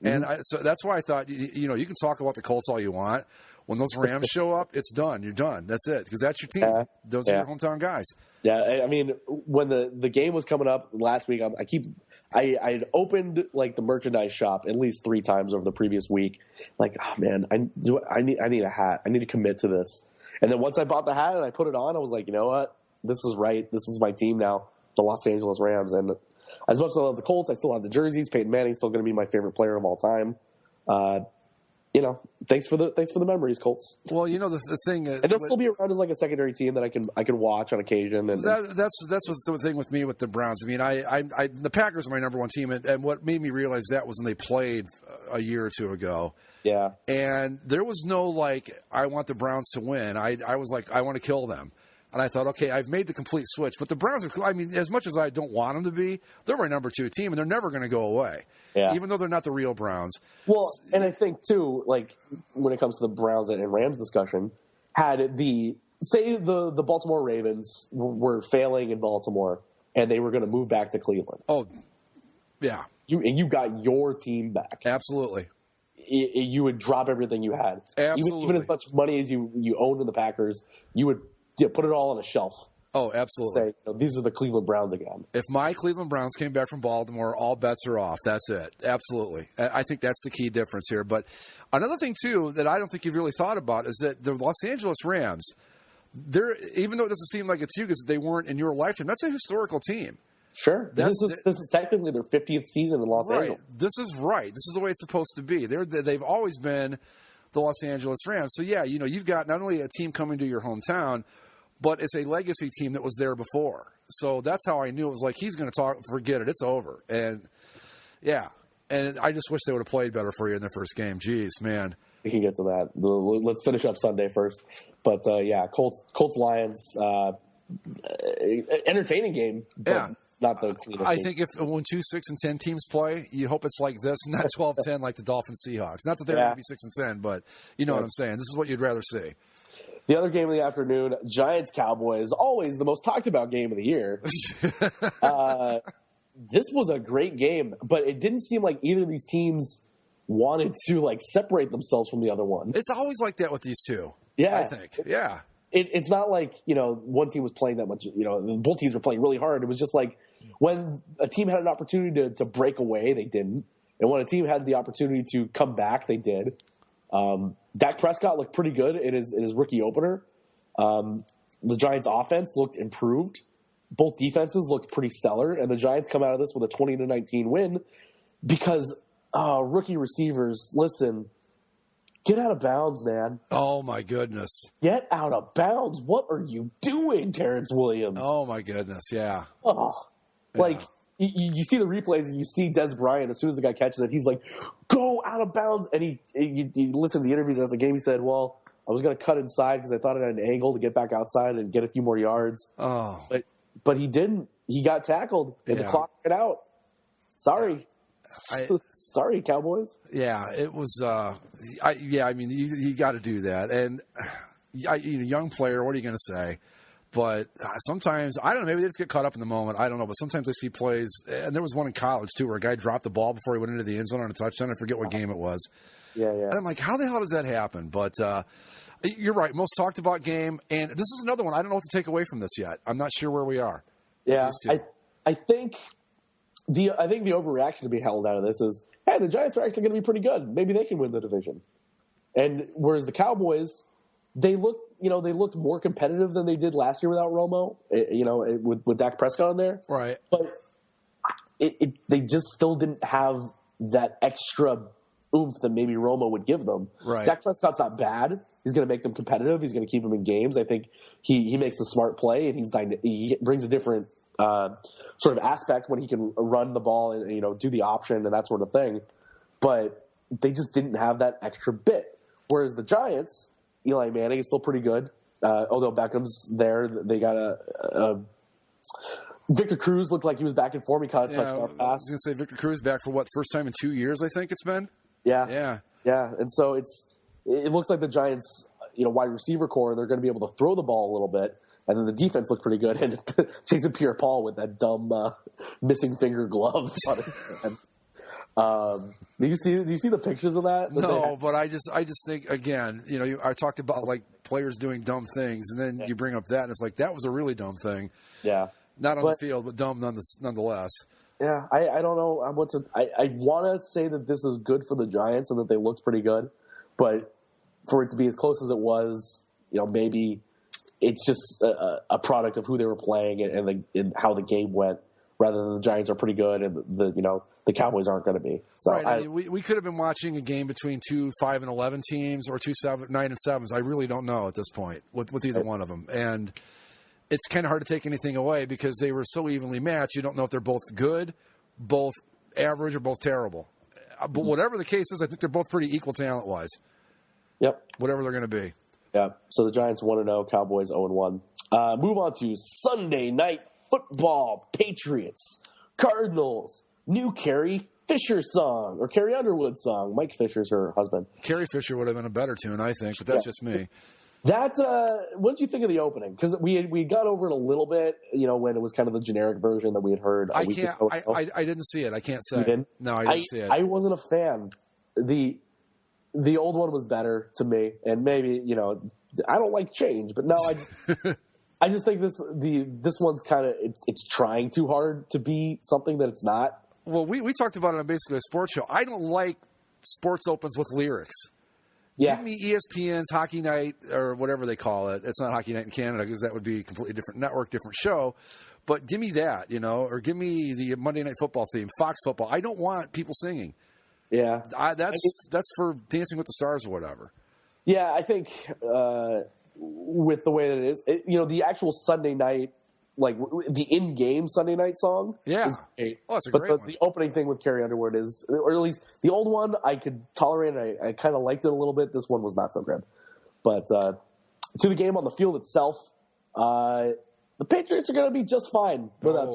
Mm-hmm. And so that's why I thought, you can talk about the Colts all you want. When those Rams show up, it's done. You're done. That's it, because that's your team. Those are your hometown guys. Yeah, I mean, when the game was coming up last week, I opened like the merchandise shop at least 3 times over the previous week. Like, oh man, I need a hat. I need to commit to this. And then once I bought the hat and I put it on, I was like, you know what? This is right. This is my team now, the Los Angeles Rams. And as much as I love the Colts, I still have the jerseys. Peyton Manning's still going to be my favorite player of all time. Thanks for the memories, Colts. Well, the thing, and they'll still be around as like a secondary team that I can watch on occasion. And that's what's the thing with me with the Browns. I mean, I the Packers are my number one team, and what made me realize that was when they played a year or two ago. Yeah, and there was no I want the Browns to win. I was like, I want to kill them. And I thought, okay, I've made the complete switch. But the Browns as much as I don't want them to be, they're my number 2 team, and they're never going to go away, even though they're not the real Browns. Well, and I think, too, when it comes to the Browns and Rams discussion, had the Baltimore Ravens were failing in Baltimore, and they were going to move back to Cleveland. Oh, yeah. You got your team back. Absolutely. You would drop everything you had. Absolutely. Even as much money as you owned in the Packers, you would put it all on a shelf. Oh, absolutely. Say, these are the Cleveland Browns again. If my Cleveland Browns came back from Baltimore, all bets are off. That's it. Absolutely. I think that's the key difference here. But another thing, too, that I don't think you've really thought about is that the Los Angeles Rams, even though it doesn't seem like it's you because they weren't in your lifetime, that's a historical team. Sure. This is technically their 50th season in Los Angeles. This is right. This is the way it's supposed to be. They've always been the Los Angeles Rams. So, yeah, you've got not only a team coming to your hometown, but it's a legacy team that was there before. So that's how I knew it was like, he's going to forget it. It's over. And, yeah. And I just wish they would have played better for you in their first game. Jeez, man. We can get to that. Let's finish up Sunday first. But, yeah, Colts-Lions, entertaining game. But not the cleanest. I think when 2 6-10 teams play, you hope it's like this, not 12-10 like the Dolphins-Seahawks. Not that they're going to be 6-10, but you know what I'm saying. This is what you'd rather see. The other game of the afternoon, Giants-Cowboys, always the most talked about game of the year. This was a great game, but it didn't seem like either of these teams wanted to separate themselves from the other one. It's always like that with these two. Yeah, I think. Yeah, it's not like one team was playing that much. Both teams were playing really hard. It was just like when a team had an opportunity to break away, they didn't, and when a team had the opportunity to come back, they did. Dak Prescott looked pretty good in his rookie opener. The Giants' offense looked improved. Both defenses looked pretty stellar, and the Giants come out of this with a 20-19 win because rookie receivers, listen, get out of bounds, man. Oh, my goodness. Get out of bounds. What are you doing, Terrence Williams? Oh, my goodness, yeah. Oh, yeah. You see the replays and you see Des Bryant, as soon as the guy catches it, he's like, go out of bounds. And you listen to the interviews after the game, he said, well, I was going to cut inside because I thought it had an angle to get back outside and get a few more yards. Oh. But he didn't. He got tackled, and the clock got out. Sorry. Sorry, Cowboys. Yeah, it was. You got to do that. And young player, what are you going to say? But sometimes, I don't know, maybe they just get caught up in the moment. I don't know. But sometimes I see plays, and there was one in college, too, where a guy dropped the ball before he went into the end zone on a touchdown. I forget what game it was. Yeah. And I'm like, how the hell does that happen? But you're right. Most talked about game. And this is another one. I don't know what to take away from this yet. I'm not sure where we are. Yeah, I think the overreaction to be held out of this is, hey, the Giants are actually going to be pretty good. Maybe they can win the division. And whereas the Cowboys, they looked more competitive than they did last year without Romo. With Dak Prescott in there, right? But they just still didn't have that extra oomph that maybe Romo would give them. Right. Dak Prescott's not bad. He's going to make them competitive. He's going to keep them in games. I think he makes the smart play, and he brings a different sort of aspect when he can run the ball and do the option and that sort of thing. But they just didn't have that extra bit. Whereas the Giants, Eli Manning is still pretty good. Although Beckham's there, they got a Victor Cruz looked like he was back in form. He caught a touchdown pass. I was going to say Victor Cruz back for what, first time in 2 years, I think it's been? Yeah. And so it looks like the Giants, wide receiver core, they're going to be able to throw the ball a little bit. And then the defense looked pretty good. And Jason Pierre-Paul with that dumb missing finger glove on his head. Do you see the pictures of that? No, but I just think, again, I talked about like players doing dumb things, and then you bring up that, and it's like, that was a really dumb thing. Yeah. Not on the field, but dumb nonetheless. Yeah, I don't know. I want to say that this is good for the Giants and that they looked pretty good, but for it to be as close as it was, maybe it's just a product of who they were playing and how the game went, rather than the Giants are pretty good and the Cowboys aren't going to be. So right. We could have been watching a game between 2 5-11 teams or 2 9-7s. I really don't know at this point with either one of them. And it's kind of hard to take anything away because they were so evenly matched. You don't know if they're both good, both average, or both terrible. But whatever the case is, I think they're both pretty equal talent-wise. Yep. Whatever they're going to be. Yeah. So the Giants 1-0, Cowboys 0-1. Move on to Sunday Night Football. Patriots, Cardinals, new Carrie Fisher song, or Carrie Underwood song. Mike Fisher's her husband. Carrie Fisher would have been a better tune, I think, but that's just me. What did you think of the opening? Because we got over it a little bit, when it was kind of the generic version that we had heard. I didn't see it. I can't say. You didn't? No, I didn't see it. I wasn't a fan. The old one was better to me, and maybe I don't like change, but no, I just think this one's kind of it's trying too hard to be something that it's not. Well, we talked about it on basically a sports show. I don't like sports opens with lyrics. Yeah. Give me ESPN's Hockey Night or whatever they call it. It's not Hockey Night in Canada because that would be a completely different network, different show. But give me that, or give me the Monday Night Football theme, Fox Football. I don't want people singing. Yeah. That's for Dancing with the Stars or whatever. Yeah, I think with the way that it is, the actual Sunday night, like the in-game Sunday night song. Yeah. Is great. Oh, it's a great one. The opening thing with Carrie Underwood is, or at least the old one, I could tolerate it. I kind of liked it a little bit. This one was not so good. But to the game on the field itself, the Patriots are going to be just fine without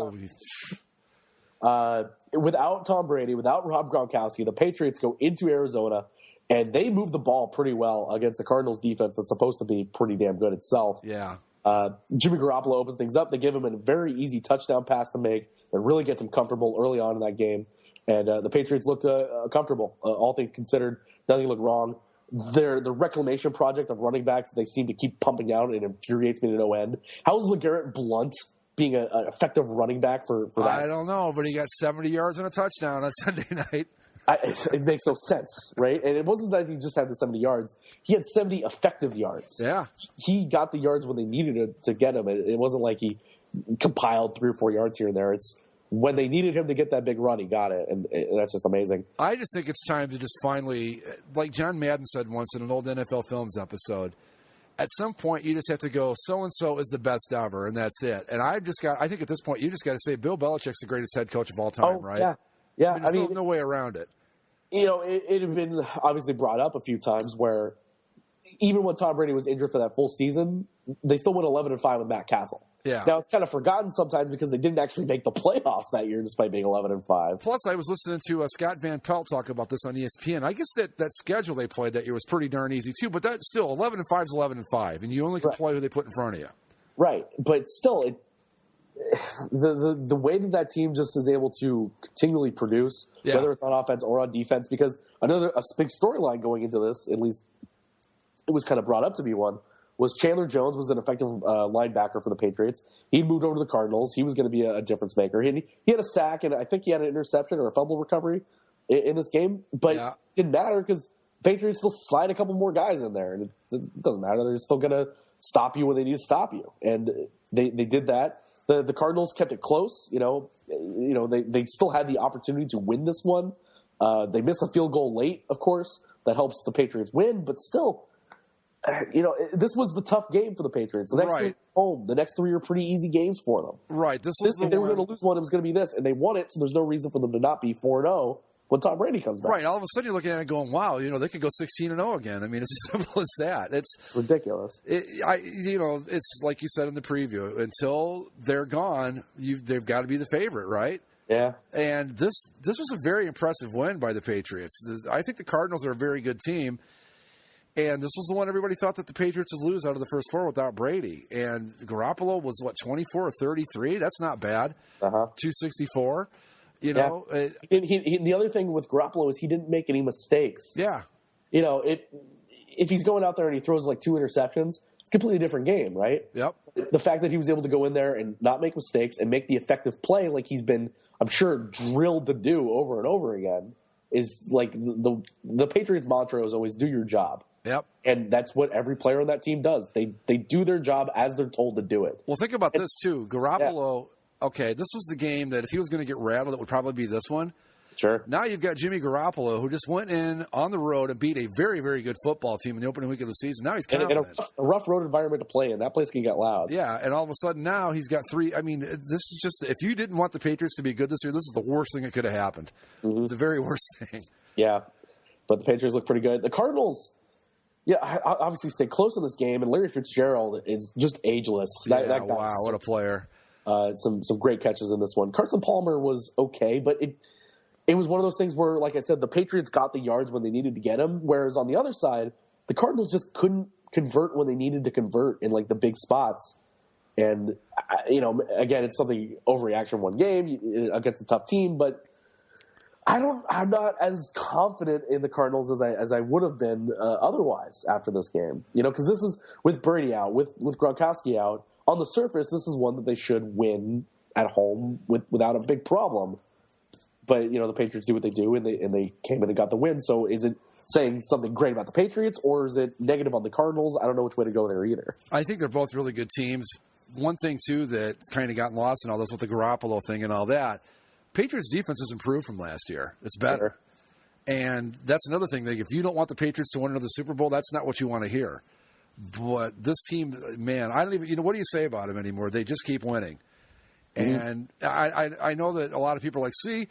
without Tom Brady, without Rob Gronkowski. The Patriots go into Arizona, and they move the ball pretty well against the Cardinals defense that's supposed to be pretty damn good itself. Yeah. Jimmy Garoppolo opens things up. They give him a very easy touchdown pass to make that really gets him comfortable early on in that game. And the Patriots looked comfortable, all things considered. Nothing looked wrong. The reclamation project of running backs they seem to keep pumping out and infuriates me to no end. How is LeGarrette Blount being an effective running back for that? I don't know, but he got 70 yards and a touchdown on Sunday night. It makes no sense, right? And it wasn't that he just had the 70 yards. He had 70 effective yards. Yeah. He got the yards when they needed to get him. It wasn't like he compiled 3 or 4 yards here and there. It's when they needed him to get that big run, he got it. And that's just amazing. I just think it's time to just finally, like John Madden said once in an old NFL Films episode, at some point you just have to go, so-and-so is the best ever, and that's it. And I think at this point you just got to say Bill Belichick's the greatest head coach of all time, right? Yeah. Yeah. I mean, there's no way around it. It had been obviously brought up a few times where even when Tom Brady was injured for that full season, they still went 11-5 with Matt Castle. Yeah. Now, it's kind of forgotten sometimes because they didn't actually make the playoffs that year despite being 11-5. Plus, I was listening to Scott Van Pelt talk about this on ESPN. I guess that schedule they played that year was pretty darn easy, too. But that's still 11-5 is 11-5, and you only can play who they put in front of you. Right. But still, the way that team just is able to continually produce, whether it's on offense or on defense, because a big storyline going into this, at least it was kind of brought up to be one, was Chandler Jones was an effective linebacker for the Patriots. He moved over to the Cardinals. He was going to be a difference maker. He had a sack, and I think he had an interception or a fumble recovery in this game, but it didn't matter because Patriots still slide a couple more guys in there, and it doesn't matter. They're still going to stop you when they need to stop you, and they did that. The Cardinals kept it close. They still had the opportunity to win this one. They missed a field goal late, of course. That helps the Patriots win, but still, this was the tough game for the Patriots. The next 3 home. The next 3 are pretty easy games for them. Right. If they were going to lose one, it was going to be this, and they won it. So there's no reason for them to not be 4-0 when Tom Brady comes back. Right. All of a sudden, you're looking at it going, "Wow, they could go 16-0 again." I mean, it's as simple as that. It's ridiculous. It's like you said in the preview. Until they're gone, they've got to be the favorite, right? Yeah. And this was a very impressive win by the Patriots. I think the Cardinals are a very good team. And this was the one everybody thought that the Patriots would lose out of the first 4 without Brady. And Garoppolo was, 24 or 33? That's not bad. 264. The other thing with Garoppolo is he didn't make any mistakes. Yeah. If he's going out there and he throws 2 interceptions, it's a completely different game, right? Yep. The fact that he was able to go in there and not make mistakes and make the effective play like he's been, I'm sure, drilled to do over and over again is like the Patriots' mantra is always do your job. Yep. And that's what every player on that team does. They do their job as they're told to do it. Well, think about this, too. Garoppolo, okay, this was the game that if he was going to get rattled, it would probably be this one. Sure. Now you've got Jimmy Garoppolo, who just went in on the road and beat a very, very good football team in the opening week of the season. Now he's confident. In a rough road environment to play in. That place can get loud. Yeah, and all of a sudden now he's got 3. I mean, this is just, if you didn't want the Patriots to be good this year, this is the worst thing that could have happened. Mm-hmm. The very worst thing. Yeah, but the Patriots look pretty good. The Cardinals, obviously stay close in this game, and Larry Fitzgerald is just ageless. That guy, wow, what a player. Some great catches in this one. Carson Palmer was okay, but it was one of those things where, like I said, the Patriots got the yards when they needed to get them, whereas on the other side, the Cardinals just couldn't convert when they needed to convert in the big spots. And again, it's something overreaction one game against a tough team, but I'm not as confident in the Cardinals as I would have been otherwise after this game. Because this is with Brady out, with Gronkowski out. On the surface, this is one that they should win at home without a big problem. But the Patriots do what they do, and they came in and got the win. So is it saying something great about the Patriots, or is it negative on the Cardinals? I don't know which way to go there either. I think they're both really good teams. one thing, too, that's kind of gotten lost in all this with the Garoppolo thing and all that, Patriots' defense has improved from last year. It's better. And that's another thing. That if you don't want the Patriots to win another Super Bowl, that's not what you want to hear. But this team, man, I don't even, what do you say about them anymore? They just keep winning. And I know that a lot of people are like, see,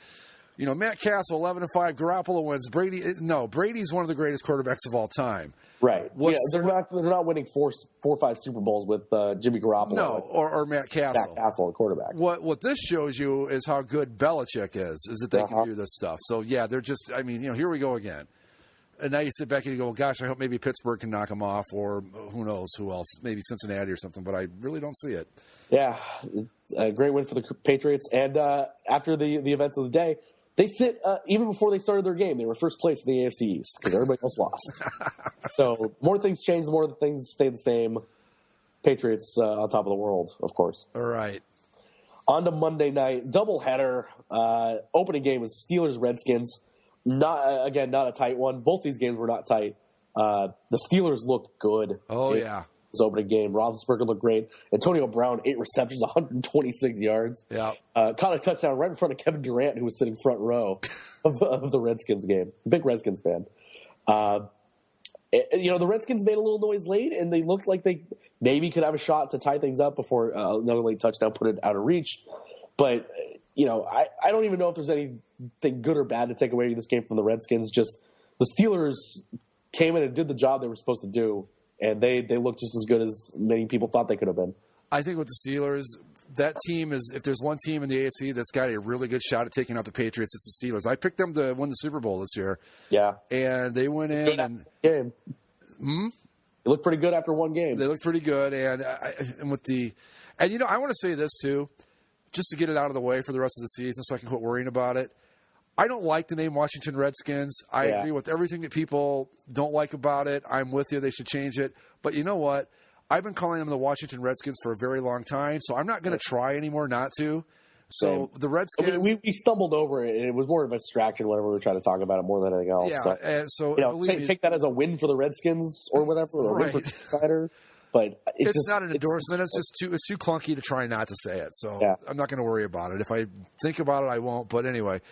Matt Castle, 11-5, Garoppolo wins. Brady's one of the greatest quarterbacks of all time. Right. They're not winning four or five Super Bowls with Jimmy Garoppolo. No, or Matt Castle. Matt Castle, the quarterback. What this shows you is how good Belichick is that they can do this stuff. So, yeah, they're just, here we go again. And now you sit back and you go, well, gosh, I hope maybe Pittsburgh can knock them off, or who knows who else, maybe Cincinnati or something, but I really don't see it. Yeah, a great win for the Patriots. And after the events of the day, they sit, even before they started their game, they were first place in the AFC East because everybody else lost. So more things changed, more things stayed the same. Patriots on top of the world, of course. All right. On to Monday night, doubleheader. Opening game was Steelers-Redskins. Not a tight one. Both these games were not tight. The Steelers looked good. Oh, yeah. This opening game. Roethlisberger looked great. Antonio Brown, 8 receptions, 126 yards. Yeah. Caught a touchdown right in front of Kevin Durant, who was sitting front row of the Redskins game. Big Redskins fan. The Redskins made a little noise late, and they looked like they maybe could have a shot to tie things up before another late touchdown put it out of reach. But, I don't even know if there's anything good or bad to take away this game from the Redskins. Just the Steelers came in and did the job they were supposed to do, and they looked just as good as many people thought they could have been. I think with the Steelers, that team is, if there's one team in the AFC that's got a really good shot at taking out the Patriots, it's the Steelers. I picked them to win the Super Bowl this year. Yeah. And they went in and game. They looked pretty good after one game. They looked pretty good, and I want to say this too, just to get it out of the way for the rest of the season so I can quit worrying about it. I don't like the name Washington Redskins. I agree with everything that people don't like about it. I'm with you. They should change it. But you know what? I've been calling them the Washington Redskins for a very long time, so I'm not going to try anymore not to. So the Redskins... we stumbled over it, and it was more of a distraction whenever we were trying to talk about it more than anything else. Yeah, and so take that as a win for the Redskins or whatever, or a win for the Insider. But it's not an endorsement. It's just too clunky to try not to say it. So I'm not going to worry about it. If I think about it, I won't. But anyway...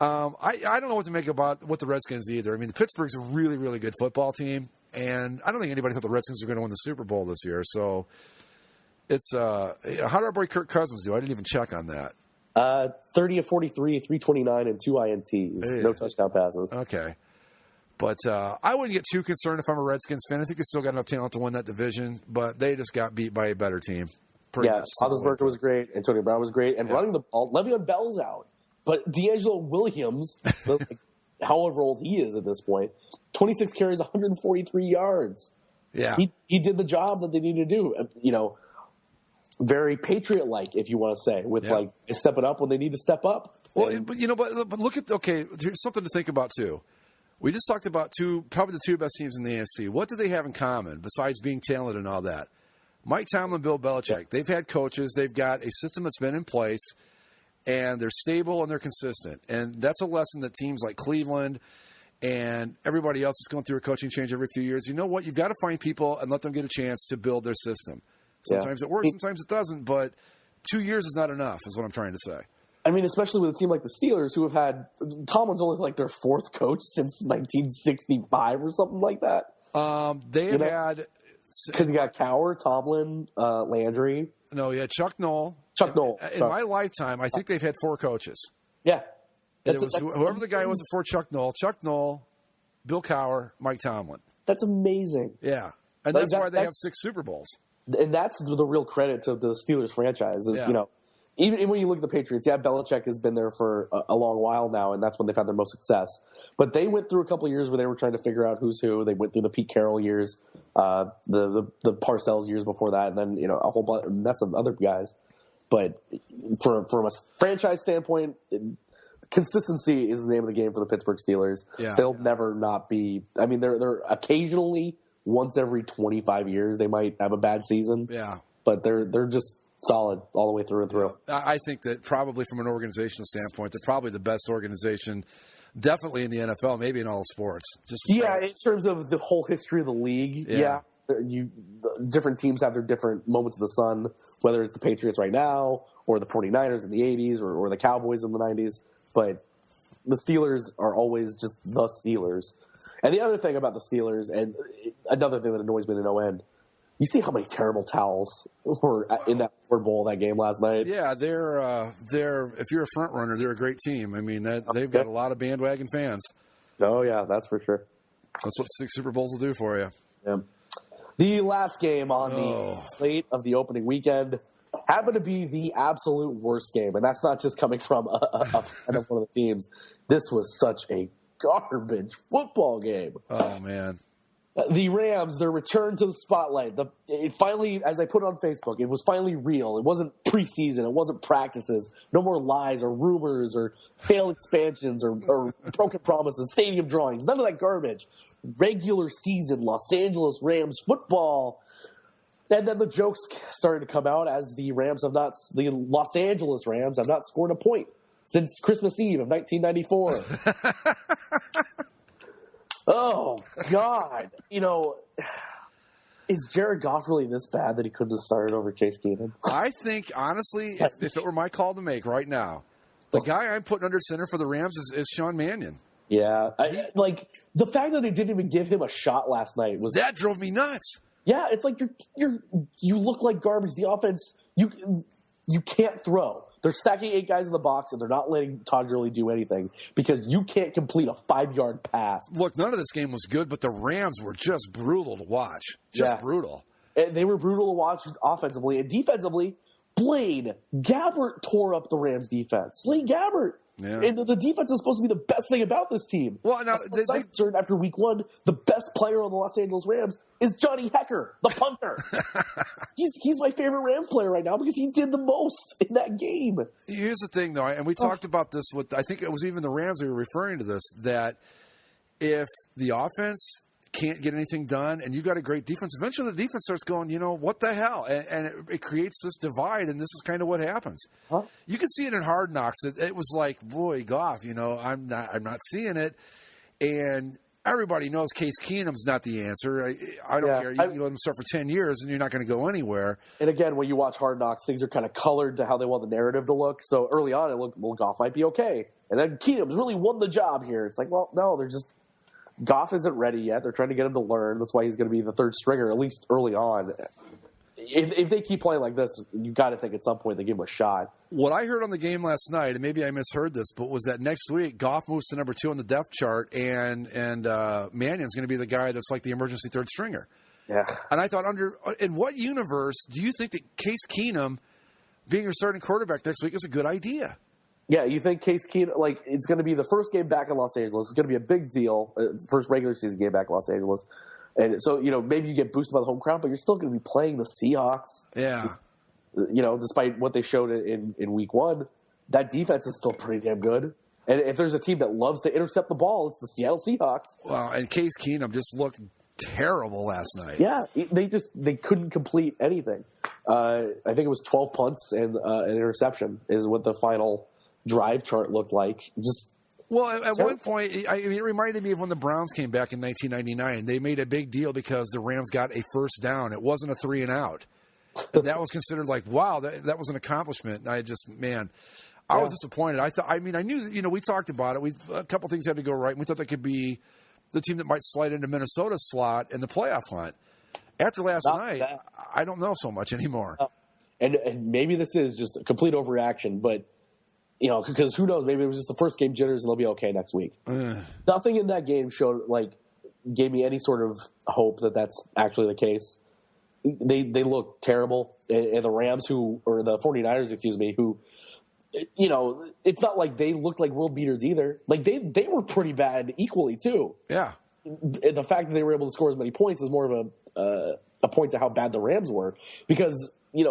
I don't know what to make about what the Redskins either. I mean, Pittsburgh's a really, really good football team, and I don't think anybody thought the Redskins were going to win the Super Bowl this year. So it's how did our boy Kirk Cousins do? I didn't even check on that. 30 of 43, 329, and 2 INTs. No touchdown passes. Okay. But I wouldn't get too concerned if I'm a Redskins fan. I think they still got enough talent to win that division, but they just got beat by a better team. Roethlisberger was great. Antonio Brown was great. And running the ball, Le'Veon Bell's out. But D'Angelo Williams, however old he is at this point, 26 carries, 143 yards. Yeah. He did the job that they needed to do. Very Patriot-like, if you want to say, with stepping up when they need to step up. Well, but look at, here's something to think about too. We just talked about probably the two best teams in the AFC. What do they have in common besides being talented and all that? Mike Tomlin, Bill Belichick. They've had coaches. They've got a system that's been in place. And they're stable and they're consistent. And that's a lesson that teams like Cleveland and everybody else is going through a coaching change every few years. You know what? You've got to find people and let them get a chance to build their system. Sometimes it works, sometimes it doesn't. But 2 years is not enough, is what I'm trying to say. I mean, especially with a team like the Steelers, who have had – Tomlin's only like their fourth coach since 1965 or something like that. They have had – because you got Cowher, Tomlin, Landry. No, yeah, Chuck Noll. In my lifetime, I think they've had 4 coaches. Yeah. It was whoever the guy was before Chuck Noll, Bill Cowher, Mike Tomlin. That's amazing. Yeah. And that's why they have 6 Super Bowls. And that's the real credit to the Steelers franchise is, even when you look at the Patriots, Belichick has been there for a long while now, and that's when they've had their most success. But they went through a couple of years where they were trying to figure out who's who. They went through the Pete Carroll years, the Parcells years before that, and then a whole mess of other guys. But from a franchise standpoint, consistency is the name of the game for the Pittsburgh Steelers. Yeah. They'll never not be. I mean, they're occasionally, once every 25 years, they might have a bad season. Yeah, but they're just solid all the way through and through. Yeah. I think that probably from an organizational standpoint, they're probably the best organization, definitely in the NFL, maybe in all sports. In terms of the whole history of the league, different teams have their different moments of the sun, whether it's the Patriots right now or the 49ers in the 80s or the Cowboys in the 90s. But the Steelers are always just the Steelers. And the other thing about the Steelers, and another thing that annoys me to no end, you see how many terrible towels were in that Ford Bowl that game last night. Yeah, they're if you're a front runner, they're a great team. I mean, they've got a lot of bandwagon fans. Oh yeah, that's for sure. That's what 6 Super Bowls will do for you. Yeah. The last game on the slate of the opening weekend happened to be the absolute worst game, and that's not just coming from a fan of one of the teams. This was such a garbage football game. Oh man. The Rams, their return to the spotlight. It finally, as I put it on Facebook, it was finally real. It wasn't preseason. It wasn't practices. No more lies or rumors or failed expansions or broken promises, stadium drawings. None of that garbage. Regular season Los Angeles Rams football. And then the jokes started to come out as the Los Angeles Rams have not scored a point since Christmas Eve of 1994. Oh, God. Is Jared Goff really this bad that he couldn't have started over Case Keenum? I think, honestly, if it were my call to make right now, the guy I'm putting under center for the Rams is Sean Mannion. Yeah. The fact that they didn't even give him a shot last night was... That drove me nuts. Yeah, it's like you look like garbage. The offense, you can't throw. They're stacking 8 guys in the box, and they're not letting Todd Gurley do anything because you can't complete a 5-yard pass. Look, none of this game was good, but the Rams were just brutal to watch. Brutal. And they were brutal to watch offensively. And defensively, Blaine Gabbert tore up the Rams' defense. Blaine Gabbert. Yeah. And the defense is supposed to be the best thing about this team. Well, now, after week 1, the best player on the Los Angeles Rams is Johnny Hecker, the punter. He's my favorite Rams player right now because he did the most in that game. Here's the thing, though, and we talked about this I think it was even the Rams who were referring to this, that if the offense can't get anything done and you've got a great defense, eventually the defense starts going, what the hell? And it creates this divide, and this is kind of what happens. Huh? You can see it in Hard Knocks. It was like, boy, Goff, I'm not seeing it. And everybody knows Case Keenum's not the answer. I don't care. You can let him start for 10 years, and you're not going to go anywhere. And again, when you watch Hard Knocks, things are kind of colored to how they want the narrative to look. So early on, it looked, well, Goff might be okay. And then Keenum's really won the job here. It's like, well, no, they're just – Goff isn't ready yet. They're trying to get him to learn. That's why he's going to be the third stringer, at least early on. If they keep playing like this, you've got to think at some point they give him a shot. What I heard on the game last night, and maybe I misheard this, but was that next week Goff moves to number 2 on the depth chart, and Mannion's going to be the guy that's like the emergency third stringer. Yeah. And I thought, in what universe do you think that Case Keenum being your starting quarterback next week is a good idea? Yeah, you think Case Keenum, it's going to be the first game back in Los Angeles. It's going to be a big deal. First regular season game back in Los Angeles. And so, maybe you get boosted by the home crowd, but you're still going to be playing the Seahawks. Yeah. Despite what they showed in week 1, that defense is still pretty damn good. And if there's a team that loves to intercept the ball, it's the Seattle Seahawks. Well, and Case Keenum just looked terrible last night. Yeah, they couldn't complete anything. I think it was 12 punts and an interception is what the final drive chart looked like. At one point, it reminded me of when the Browns came back in 1999. They made a big deal because the Rams got a first down. It wasn't a 3 and out. And that was considered like, wow, that was an accomplishment. I was disappointed. I knew that, we talked about it. A couple things had to go right. And we thought that could be the team that might slide into Minnesota's slot in the playoff hunt. After last night, I don't know so much anymore. And maybe this is just a complete overreaction, but because who knows? Maybe it was just the first game jitters, and they'll be okay next week. Nothing in that game gave me any sort of hope that that's actually the case. They look terrible, and the Rams, or the 49ers, who, it's not like they looked like world beaters either. Like they were pretty bad equally too. Yeah. The fact that they were able to score as many points is more of a point to how bad the Rams were, because you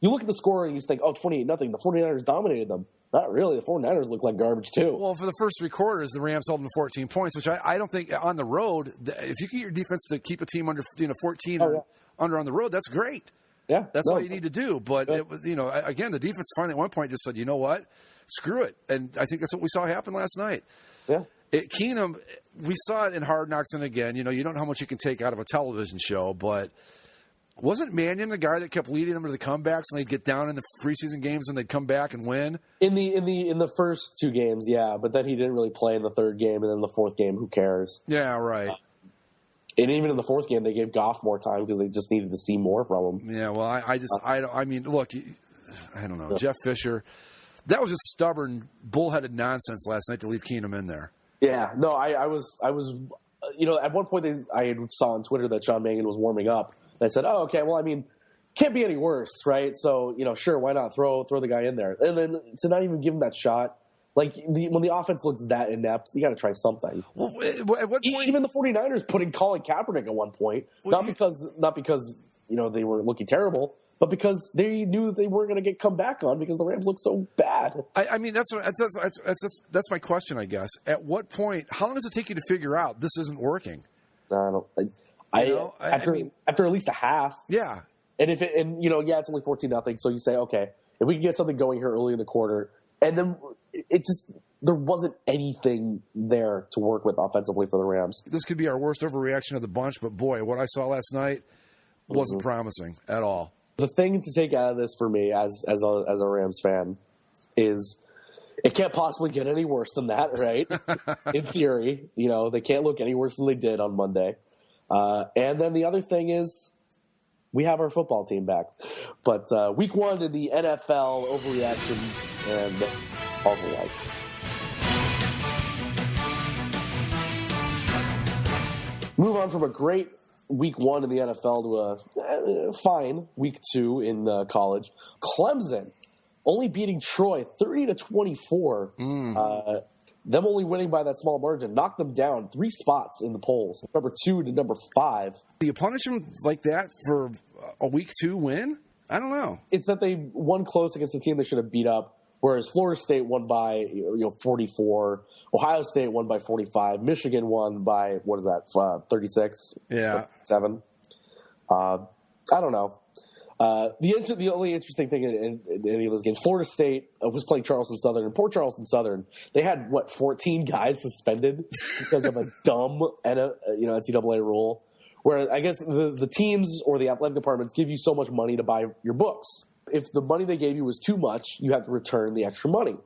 look at the score and you think, 28-0. The 49ers dominated them. Not really. The 49ers look like garbage, too. Well, for the first 3 quarters, the Rams held them to 14 points, which I don't think on the road, if you can get your defense to keep a team under 14 or under on the road, that's great. Yeah. That's all you need to do. But, again, the defense finally at one point just said, you know what? Screw it. And I think that's what we saw happen last night. Yeah. Keenum, we saw it in Hard Knocks, and again, you don't know how much you can take out of a television show, but wasn't Mannion the guy that kept leading them to the comebacks, and they'd get down in the preseason games and they'd come back and win? In the first 2 games, yeah, but then he didn't really play in the 3rd game, and then the 4th game, who cares? Yeah, right. And even in the 4th game, they gave Goff more time because they just needed to see more from him. Yeah, well, I mean, look, I don't know, Jeff Fisher, that was just stubborn, bullheaded nonsense last night to leave Keenum in there. Yeah, no, I was, at one point I saw on Twitter that Sean Mangan was warming up. And I said, oh, okay, well, I mean, can't be any worse, right? So, sure, why not throw the guy in there? And then to not even give him that shot, like when the offense looks that inept, you got to try something. Well, at what point? Even the 49ers put in Colin Kaepernick at one point, not because they were looking terrible, but because they knew they weren't going to get come back on because the Rams looked so bad. I mean, that's my question, I guess. At what point? How long does it take you to figure out this isn't working? After at least a half. Yeah. And it's only 14-0. So you say, okay, if we can get something going here early in the quarter, and then there wasn't anything there to work with offensively for the Rams. This could be our worst overreaction of the bunch, but boy, what I saw last night wasn't promising at all. The thing to take out of this for me as a Rams fan is it can't possibly get any worse than that, right? In theory, they can't look any worse than they did on Monday. And then the other thing is we have our football team back. But week 1 in the NFL, overreactions and all the like. Move on from a great week 1 in the NFL to a fine week 2 in college. Clemson only beating Troy 30-24. Them only winning by that small margin knocked them down 3 spots in the polls, number 2 to number 5. Do you punish them like that for a week 2 win? I don't know. It's that they won close against the team they should have beat up, whereas Florida State won by 44, Ohio State won by 45, Michigan won by 36? Yeah, 7. I don't know. The only interesting thing in any of those games, Florida State was playing Charleston Southern, and poor Charleston Southern, they had 14 guys suspended because of a dumb NCAA rule, where I guess the teams or the athletic departments give you so much money to buy your books. If the money they gave you was too much, you have to return the extra money.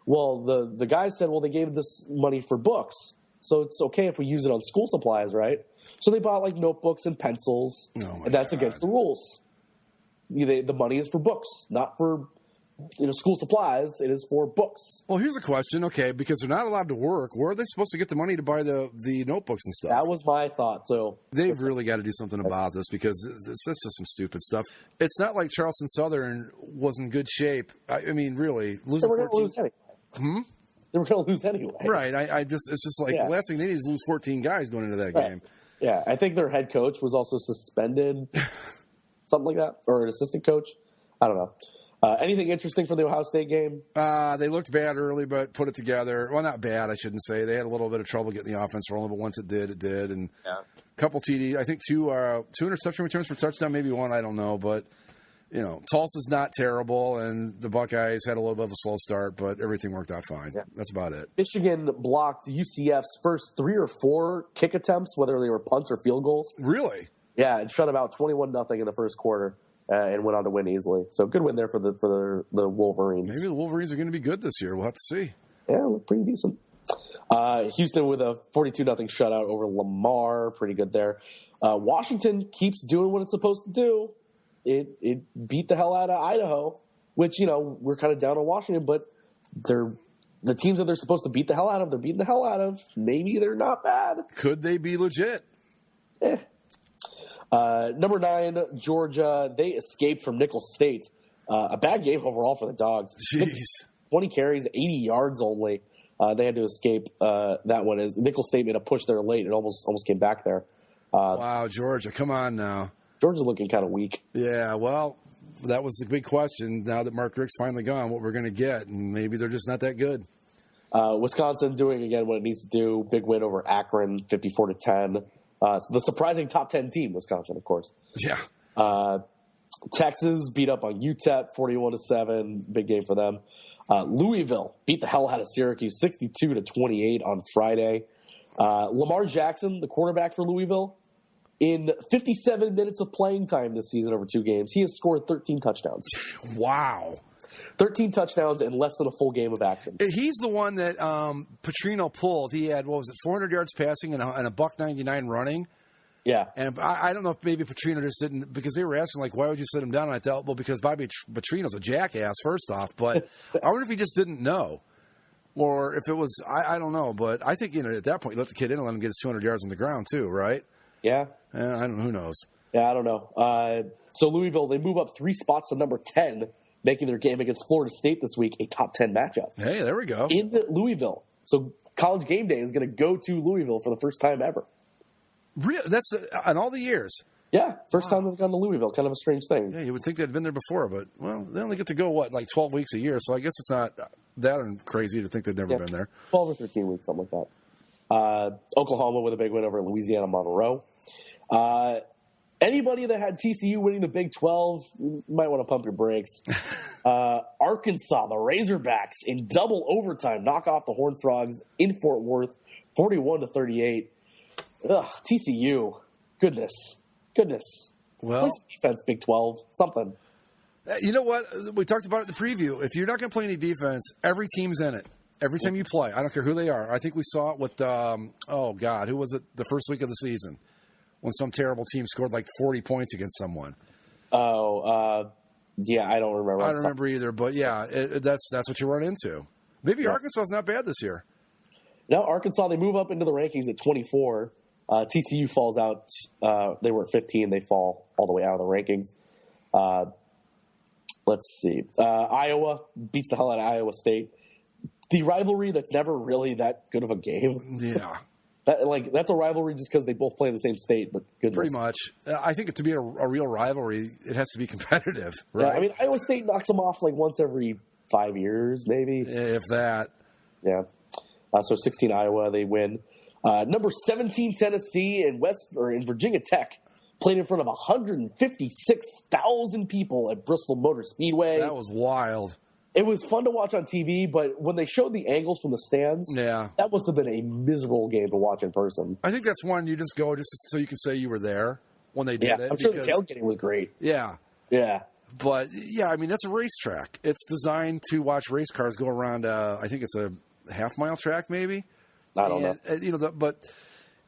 Well, the guys said, well, they gave this money for books, so it's okay if we use it on school supplies, right? So they bought notebooks and pencils, and that's against the rules. The money is for books, not for school supplies. It is for books. Well, here's a question, okay, because they're not allowed to work. Where are they supposed to get the money to buy the notebooks and stuff? That was my thought. So they've really got to do something about this because it's just some stupid stuff. It's not like Charleston Southern was in good shape. I mean, really, losing 14. They were going to lose anyway. Right. It's just like the last thing they need is lose 14 guys going into that game. Yeah, I think their head coach was also suspended. Something like that, or an assistant coach. I don't know. Anything interesting for the Ohio State game? They looked bad early, but put it together. Well, not bad, I shouldn't say. They had a little bit of trouble getting the offense rolling, but once it did, it did. And a couple TD, I think two interception returns for touchdown, maybe one, I don't know. But, Tulsa's not terrible, and the Buckeyes had a little bit of a slow start, but everything worked out fine. Yeah. That's about it. Michigan blocked UCF's first 3 or 4 kick attempts, whether they were punts or field goals. Really? Yeah, it shut them out 21-0 in the first quarter. And went on to win easily. So good win there for the Wolverines. Maybe the Wolverines are going to be good this year. We'll have to see. Yeah, look pretty decent. Houston with a 42-0 shutout over Lamar. Pretty good there. Washington keeps doing what it's supposed to do. It beat the hell out of Idaho, which, we're kind of down on Washington, but the teams that they're supposed to beat the hell out of, they're beating the hell out of. Maybe they're not bad. Could they be legit? Number 9, Georgia. They escaped from Nicholls State. A bad game overall for the Dogs. Jeez. 20 carries, 80 yards only. They had to escape that one. As Nicholls State made a push there late. It almost came back there. Wow, Georgia. Come on now. Georgia's looking kind of weak. Yeah, well, that was the big question. Now that Mark Richt's finally gone, what we're going to get. And maybe they're just not that good. Wisconsin doing, again, what it needs to do. Big win over Akron, 54-10. The surprising top 10 team, Wisconsin, of course. Yeah. Texas beat up on UTEP 41-7. Big game for them. Louisville beat the hell out of Syracuse 62-28 on Friday. Lamar Jackson, the quarterback for Louisville, in 57 minutes of playing time this season over 2 games, he has scored 13 touchdowns. Wow. 13 touchdowns in less than a full game of action. He's the one that Petrino pulled. He had, 400 yards passing and a $199 running. Yeah. And I don't know if maybe Petrino just didn't, because they were asking, like, why would you sit him down? And I thought, well, because Bobby Petrino's a jackass, first off. But I wonder if he just didn't know. Or if it was, I don't know. But I think, at that point, you let the kid in and let him get his 200 yards on the ground, too, right? Yeah. I don't know. Who knows? Yeah, I don't know. So Louisville, they move up 3 spots to number 10, making their game against Florida State this week a top 10 matchup. Hey, there we go. In Louisville. So College Game Day is going to go to Louisville for the first time ever. Really? That's in all the years? Yeah, first time they've gone to Louisville. Kind of a strange thing. Yeah, you would think they'd been there before, but, well, they only get to go, 12 weeks a year, so I guess it's not that crazy to think they've never been there. 12 or 13 weeks, something like that. Oklahoma with a big win over Louisiana Monroe. Anybody that had TCU winning the Big 12, you might want to pump your brakes. Arkansas, the Razorbacks, in double overtime, knock off the Horned Frogs in Fort Worth, 41-38. Ugh, TCU. Goodness. Well, play some defense, Big 12, something. You know what? We talked about it in the preview. If you're not going to play any defense, every team's in it. Every time you play. I don't care who they are. I think we saw it with, who was it the first week of the season? When some terrible team scored 40 points against someone. Yeah, I don't remember. I don't remember either, but yeah, that's what you run into. Maybe Arkansas's not bad this year. No, Arkansas, they move up into the rankings at 24. TCU falls out. They were at 15. They fall all the way out of the rankings. Let's see. Iowa beats the hell out of Iowa State. The rivalry that's never really that good of a game. Yeah. That's a rivalry just because they both play in the same state, but goodness. Pretty much. I think to be a real rivalry, it has to be competitive, right? Yeah, I mean, Iowa State knocks them off once every 5 years, maybe. If that. Yeah. So 16 Iowa, they win. Number 17 Tennessee and Virginia Tech played in front of 156,000 people at Bristol Motor Speedway. That was wild. It was fun to watch on TV, but when they showed the angles from the stands, that must have been a miserable game to watch in person. I think that's one you just go just so you can say you were there when they did it. I'm sure the tailgating was great. Yeah. Yeah. But, yeah, I mean, that's a racetrack. It's designed to watch race cars go around, I think it's a half-mile track maybe. I don't know. But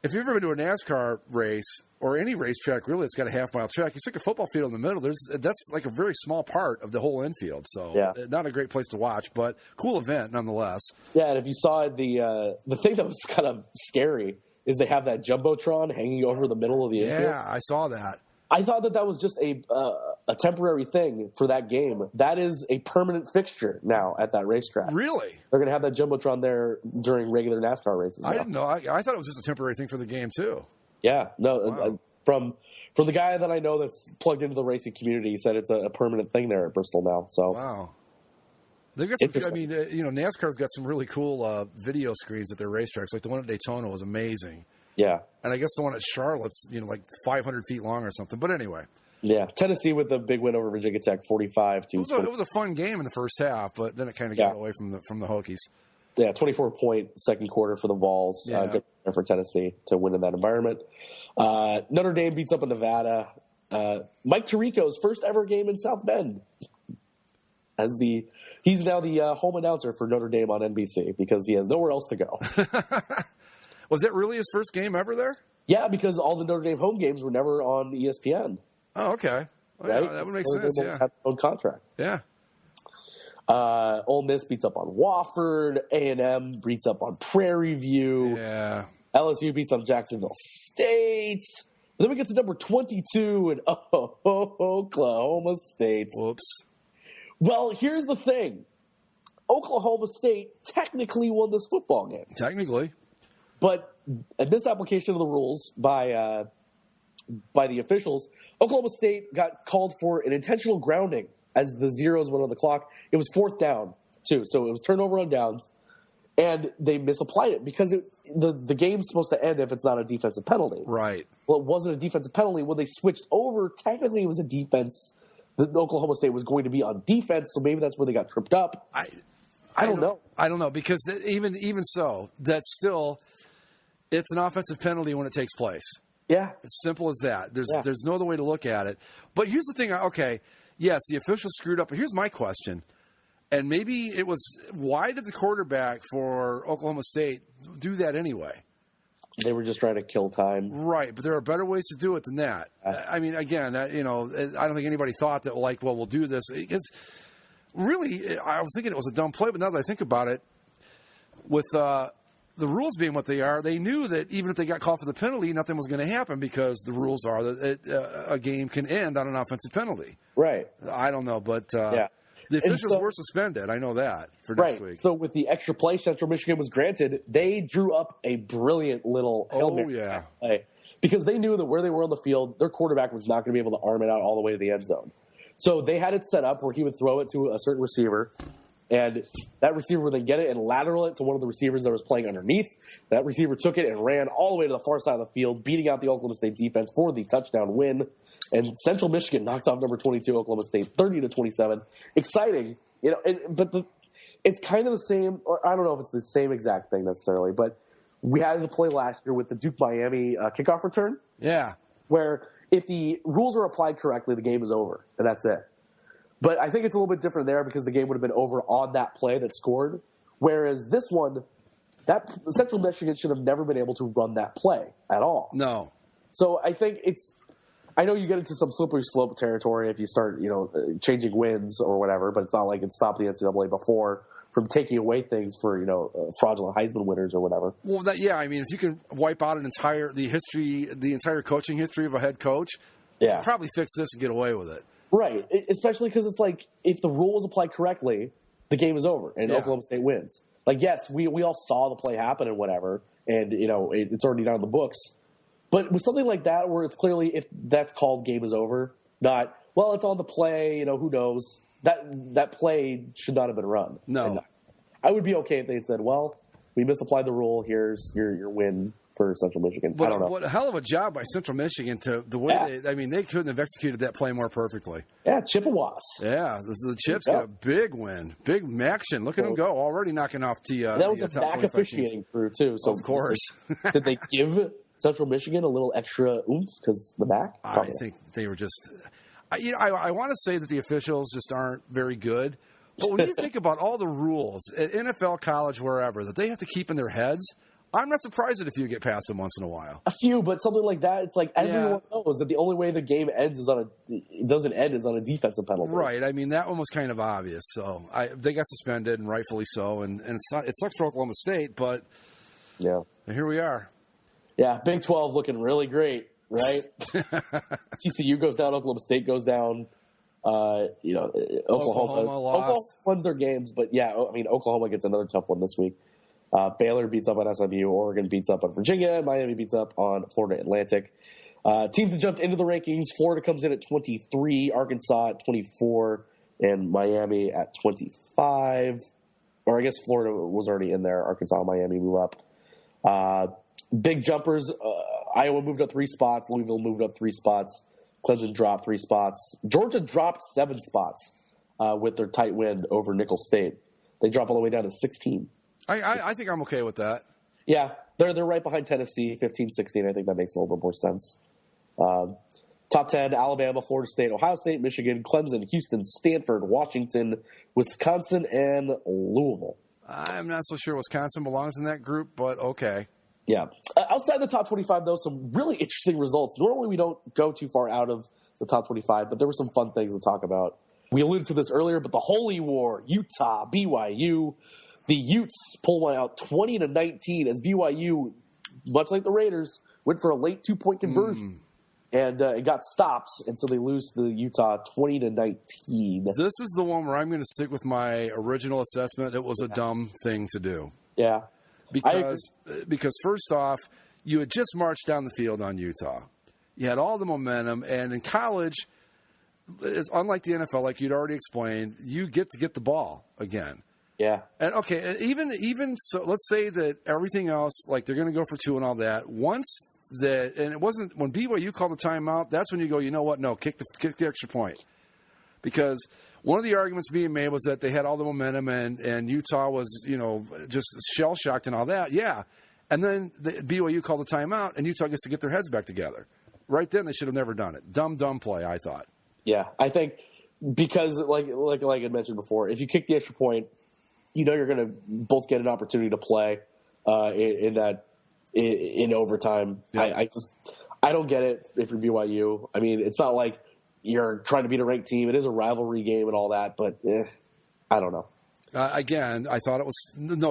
if you've ever been to a NASCAR race or any racetrack, really, it's got a half-mile track. You stick a football field in the middle. That's a very small part of the whole infield. So not a great place to watch, but cool event nonetheless. Yeah, and if you saw the thing that was kind of scary is they have that Jumbotron hanging over the middle of the infield. Yeah, I saw that. I thought that was just a temporary thing for that game. That is a permanent fixture now at that racetrack. Really? They're going to have that Jumbotron there during regular NASCAR races. I didn't know. I thought it was just a temporary thing for the game, too. Yeah. No, wow. From the guy that I know that's plugged into the racing community, he said it's a permanent thing there at Bristol now. So wow. They've got some, NASCAR's got some really cool video screens at their racetracks. Like the one at Daytona was amazing. Yeah. And I guess the one at Charlotte's, 500 feet long or something. But anyway. Yeah. Tennessee with the big win over Virginia Tech, 45-20. It was a fun game in the first half, but then it kind of got away from the Hokies. Yeah, 24-point second quarter for the Vols. Good for Tennessee to win in that environment. Notre Dame beats up in Nevada. Mike Tirico's first ever game in South Bend. He's now the home announcer for Notre Dame on NBC because he has nowhere else to go. Was that really his first game ever there? Yeah, because all the Notre Dame home games were never on ESPN. Oh, okay. Well, right? Yeah, that would make sense. Yeah. Had their own contract. Yeah. Ole Miss beats up on Wofford. A&M beats up on Prairie View. Yeah. LSU beats on Jacksonville State. And then we get to number 22 and Oklahoma State. Whoops. Well, here's the thing. Oklahoma State technically won this football game. Technically. But a misapplication of the rules by the officials, Oklahoma State got called for an intentional grounding as the zeros went on the clock. It was 4th down, too. So it was turnover on downs. And they misapplied it because the game's supposed to end if it's not a defensive penalty. Right. Well, it wasn't a defensive penalty. When they switched over, technically it was a defense. The Oklahoma State was going to be on defense, so maybe that's where they got tripped up. I don't know. I don't know because even so, that's still it's an offensive penalty when it takes place. Yeah. It's simple as that. There's no other way to look at it. But here's the thing. Okay, yes, the officials screwed up. But here's my question. And maybe it was, why did the quarterback for Oklahoma State do that anyway? They were just trying to kill time. Right, but there are better ways to do it than that. I mean, again, I don't think anybody thought that, like, well, we'll do this. Because really, I was thinking it was a dumb play, but now that I think about it, with the rules being what they are, they knew that even if they got called for the penalty, nothing was going to happen because the rules are that a game can end on an offensive penalty. Right. I don't know, but the officials were suspended. I know that for next week. So with the extra play Central Michigan was granted, they drew up a brilliant little Hail Mary play because they knew that where they were on the field, their quarterback was not going to be able to arm it out all the way to the end zone. So they had it set up where he would throw it to a certain receiver, and that receiver would then get it and lateral it to one of the receivers that was playing underneath. That receiver took it and ran all the way to the far side of the field, beating out the Oklahoma State defense for the touchdown win. And Central Michigan knocks off number 22 Oklahoma State 30-27. Exciting, but it's kind of the same. Or I don't know if it's the same exact thing necessarily, but we had the play last year with the Duke Miami kickoff return. Yeah, where if the rules are applied correctly, the game is over and that's it. But I think it's a little bit different there because the game would have been over on that play that scored. Whereas this one, that Central Michigan should have never been able to run that play at all. No. So I think I know you get into some slippery slope territory if you start, changing wins or whatever, but it's not like it stopped the NCAA before from taking away things for, fraudulent Heisman winners or whatever. Well, I mean, if you can wipe out the entire coaching history of a head coach, you can probably fix this and get away with it. Right, especially because it's like if the rule was applied correctly, the game is over and Oklahoma State wins. Like, yes, we all saw the play happen and whatever, and it's already down in the books. But with something like that, where it's clearly if that's called game is over, not it's on the play. Who knows that play should not have been run. No, and I would be okay if they had said, well, we misapplied the rule. Here's your win for Central Michigan. I don't know. What a hell of a job by Central Michigan to the way they couldn't have executed that play more perfectly. Yeah, Chippewas. Yeah, the Chips got a big win, big action. Look at them go, already knocking off the. That was a back officiating crew too. So of course, did they give Central Michigan a little extra oomph because the back? I think they were just. I want to say that the officials just aren't very good. But when you think about all the rules at NFL, college, wherever that they have to keep in their heads, I'm not surprised at a few get past them once in a while. A few, but something like that, it's like everyone knows that the only way the game ends is on a defensive penalty. Right. I mean, that one was kind of obvious. So they got suspended, and rightfully so. And it sucks for Oklahoma State, but here we are. Yeah, Big 12 looking really great, right? TCU goes down, Oklahoma State goes down. Oklahoma lost. Won their games, but Oklahoma gets another tough one this week. Baylor beats up on SMU, Oregon beats up on Virginia, Miami beats up on Florida Atlantic. Teams that jumped into the rankings, Florida comes in at 23, Arkansas at 24, and Miami at 25. Or I guess Florida was already in there. Arkansas and Miami move up. Big jumpers, Iowa moved up 3 spots, Louisville moved up 3 spots, Clemson dropped 3 spots. Georgia dropped 7 spots with their tight win over Nicholls State. They drop all the way down to 16. I think I'm okay with that. Yeah, they're right behind Tennessee, 15-16. I think that makes a little bit more sense. Top 10, Alabama, Florida State, Ohio State, Michigan, Clemson, Houston, Stanford, Washington, Wisconsin, and Louisville. I'm not so sure Wisconsin belongs in that group, but okay. Yeah. Outside the top 25, though, some really interesting results. Normally we don't go too far out of the top 25, but there were some fun things to talk about. We alluded to this earlier, but the Holy War, Utah, BYU. The Utes pull one out 20-19 as BYU, much like the Raiders, went for a late 2-point conversion. And it got stops, and so they lose to Utah 20-19. This is the one where I'm going to stick with my original assessment. It was a dumb thing to do. Yeah. Because first off, you had just marched down the field on Utah. You had all the momentum, and in college, it's unlike the NFL, like you'd already explained, you get to get the ball again. Yeah. And okay, even so, let's say that everything else, like they're going to go for 2 and all that. Once that, and it wasn't when BYU called the timeout. That's when you go, you know what? No, kick the extra point, because one of the arguments being made was that they had all the momentum and Utah was just shell shocked and all that. Yeah, And then the BYU called a timeout, and Utah gets to get their heads back together. Right then, they should have never done it. Dumb play, I thought. Yeah, I think because, like I mentioned before, if you kick the extra point, you know you're going to both get an opportunity to play in overtime. Yeah. I don't get it if you're BYU. I mean, it's not like you're trying to beat a ranked team. It is a rivalry game and all that, but I don't know. Again, I thought it was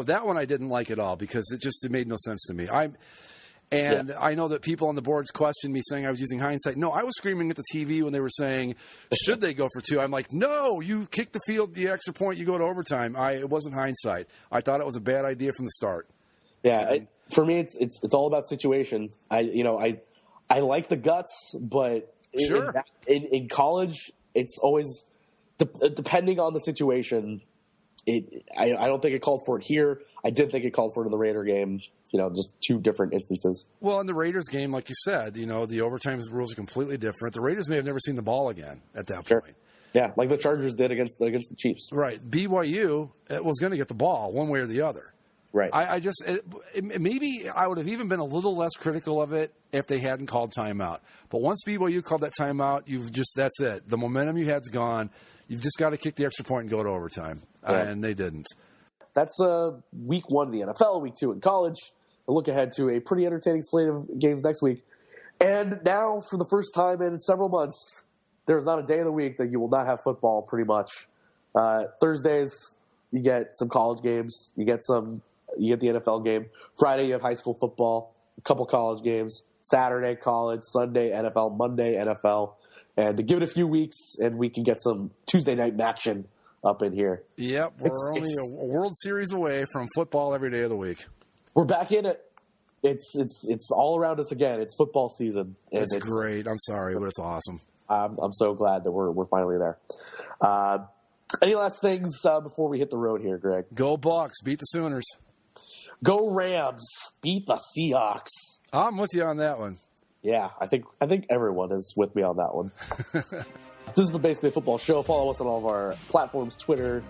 that one I didn't like at all because it made no sense to me. I know that people on the boards questioned me saying I was using hindsight. No, I was screaming at the TV when they were saying, should they go for 2? I'm like, no, you kick the field, the extra point, you go to overtime. It wasn't hindsight. I thought it was a bad idea from the start. Yeah, for me, it's all about situation. I like the guts, but sure. in college, it's always depending on the situation. I don't think it called for it here. I did think it called for it in the Raider game. Just 2 different instances. Well, in the Raiders game, like you said, the overtime rules are completely different. The Raiders may have never seen the ball again at that point. Yeah, like the Chargers did against the Chiefs. Right. BYU was going to get the ball one way or the other. Right. Maybe I would have even been a little less critical of it if they hadn't called timeout. But once BYU called that timeout, that's it. The momentum you had's gone. You've just got to kick the extra point and go to overtime. Yeah. And they didn't. That's week 1 of the NFL, week 2 in college. A look ahead to a pretty entertaining slate of games next week. And now, for the first time in several months, there's not a day of the week that you will not have football, pretty much. Thursdays, you get some college games. You get the NFL game. Friday, you have high school football, a couple college games. Saturday, college. Sunday, NFL. Monday, NFL. And to give it a few weeks, and we can get some Tuesday night action up in here. Yep, we're only a World Series away from football every day of the week. We're back in it. It's all around us again. It's football season. And it's great. I'm sorry, but it's awesome. I'm so glad that we're finally there. Any last things before we hit the road here, Greg? Go Bucks. Beat the Sooners. Go Rams. Beat the Seahawks. I'm with you on that one. Yeah, I think everyone is with me on that one. This is basically a football show. Follow us on all of our platforms: Twitter,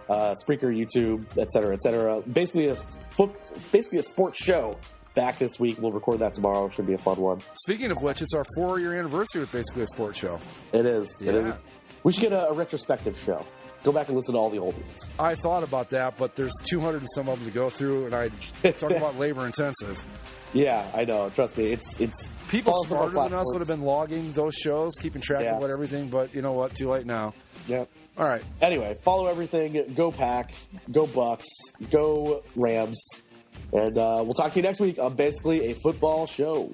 Spreaker, YouTube, etc., etc. Basically a sports show. Back this week. We'll record that tomorrow. Should be a fun one. Speaking of which, it's our 4-year anniversary with basically a sports show. It is. Yeah. It is. We should get a retrospective show. Go back and listen to all the old ones. I thought about that, but there's 200 and some of them to go through, and I talk about labor intensive. Yeah, I know. Trust me. It's people smarter than us would have been logging those shows, keeping track of everything, but you know what? Too late now. Yep. All right. Anyway, follow everything. Go Pack. Go Bucks. Go Rams. And we'll talk to you next week on basically a football show.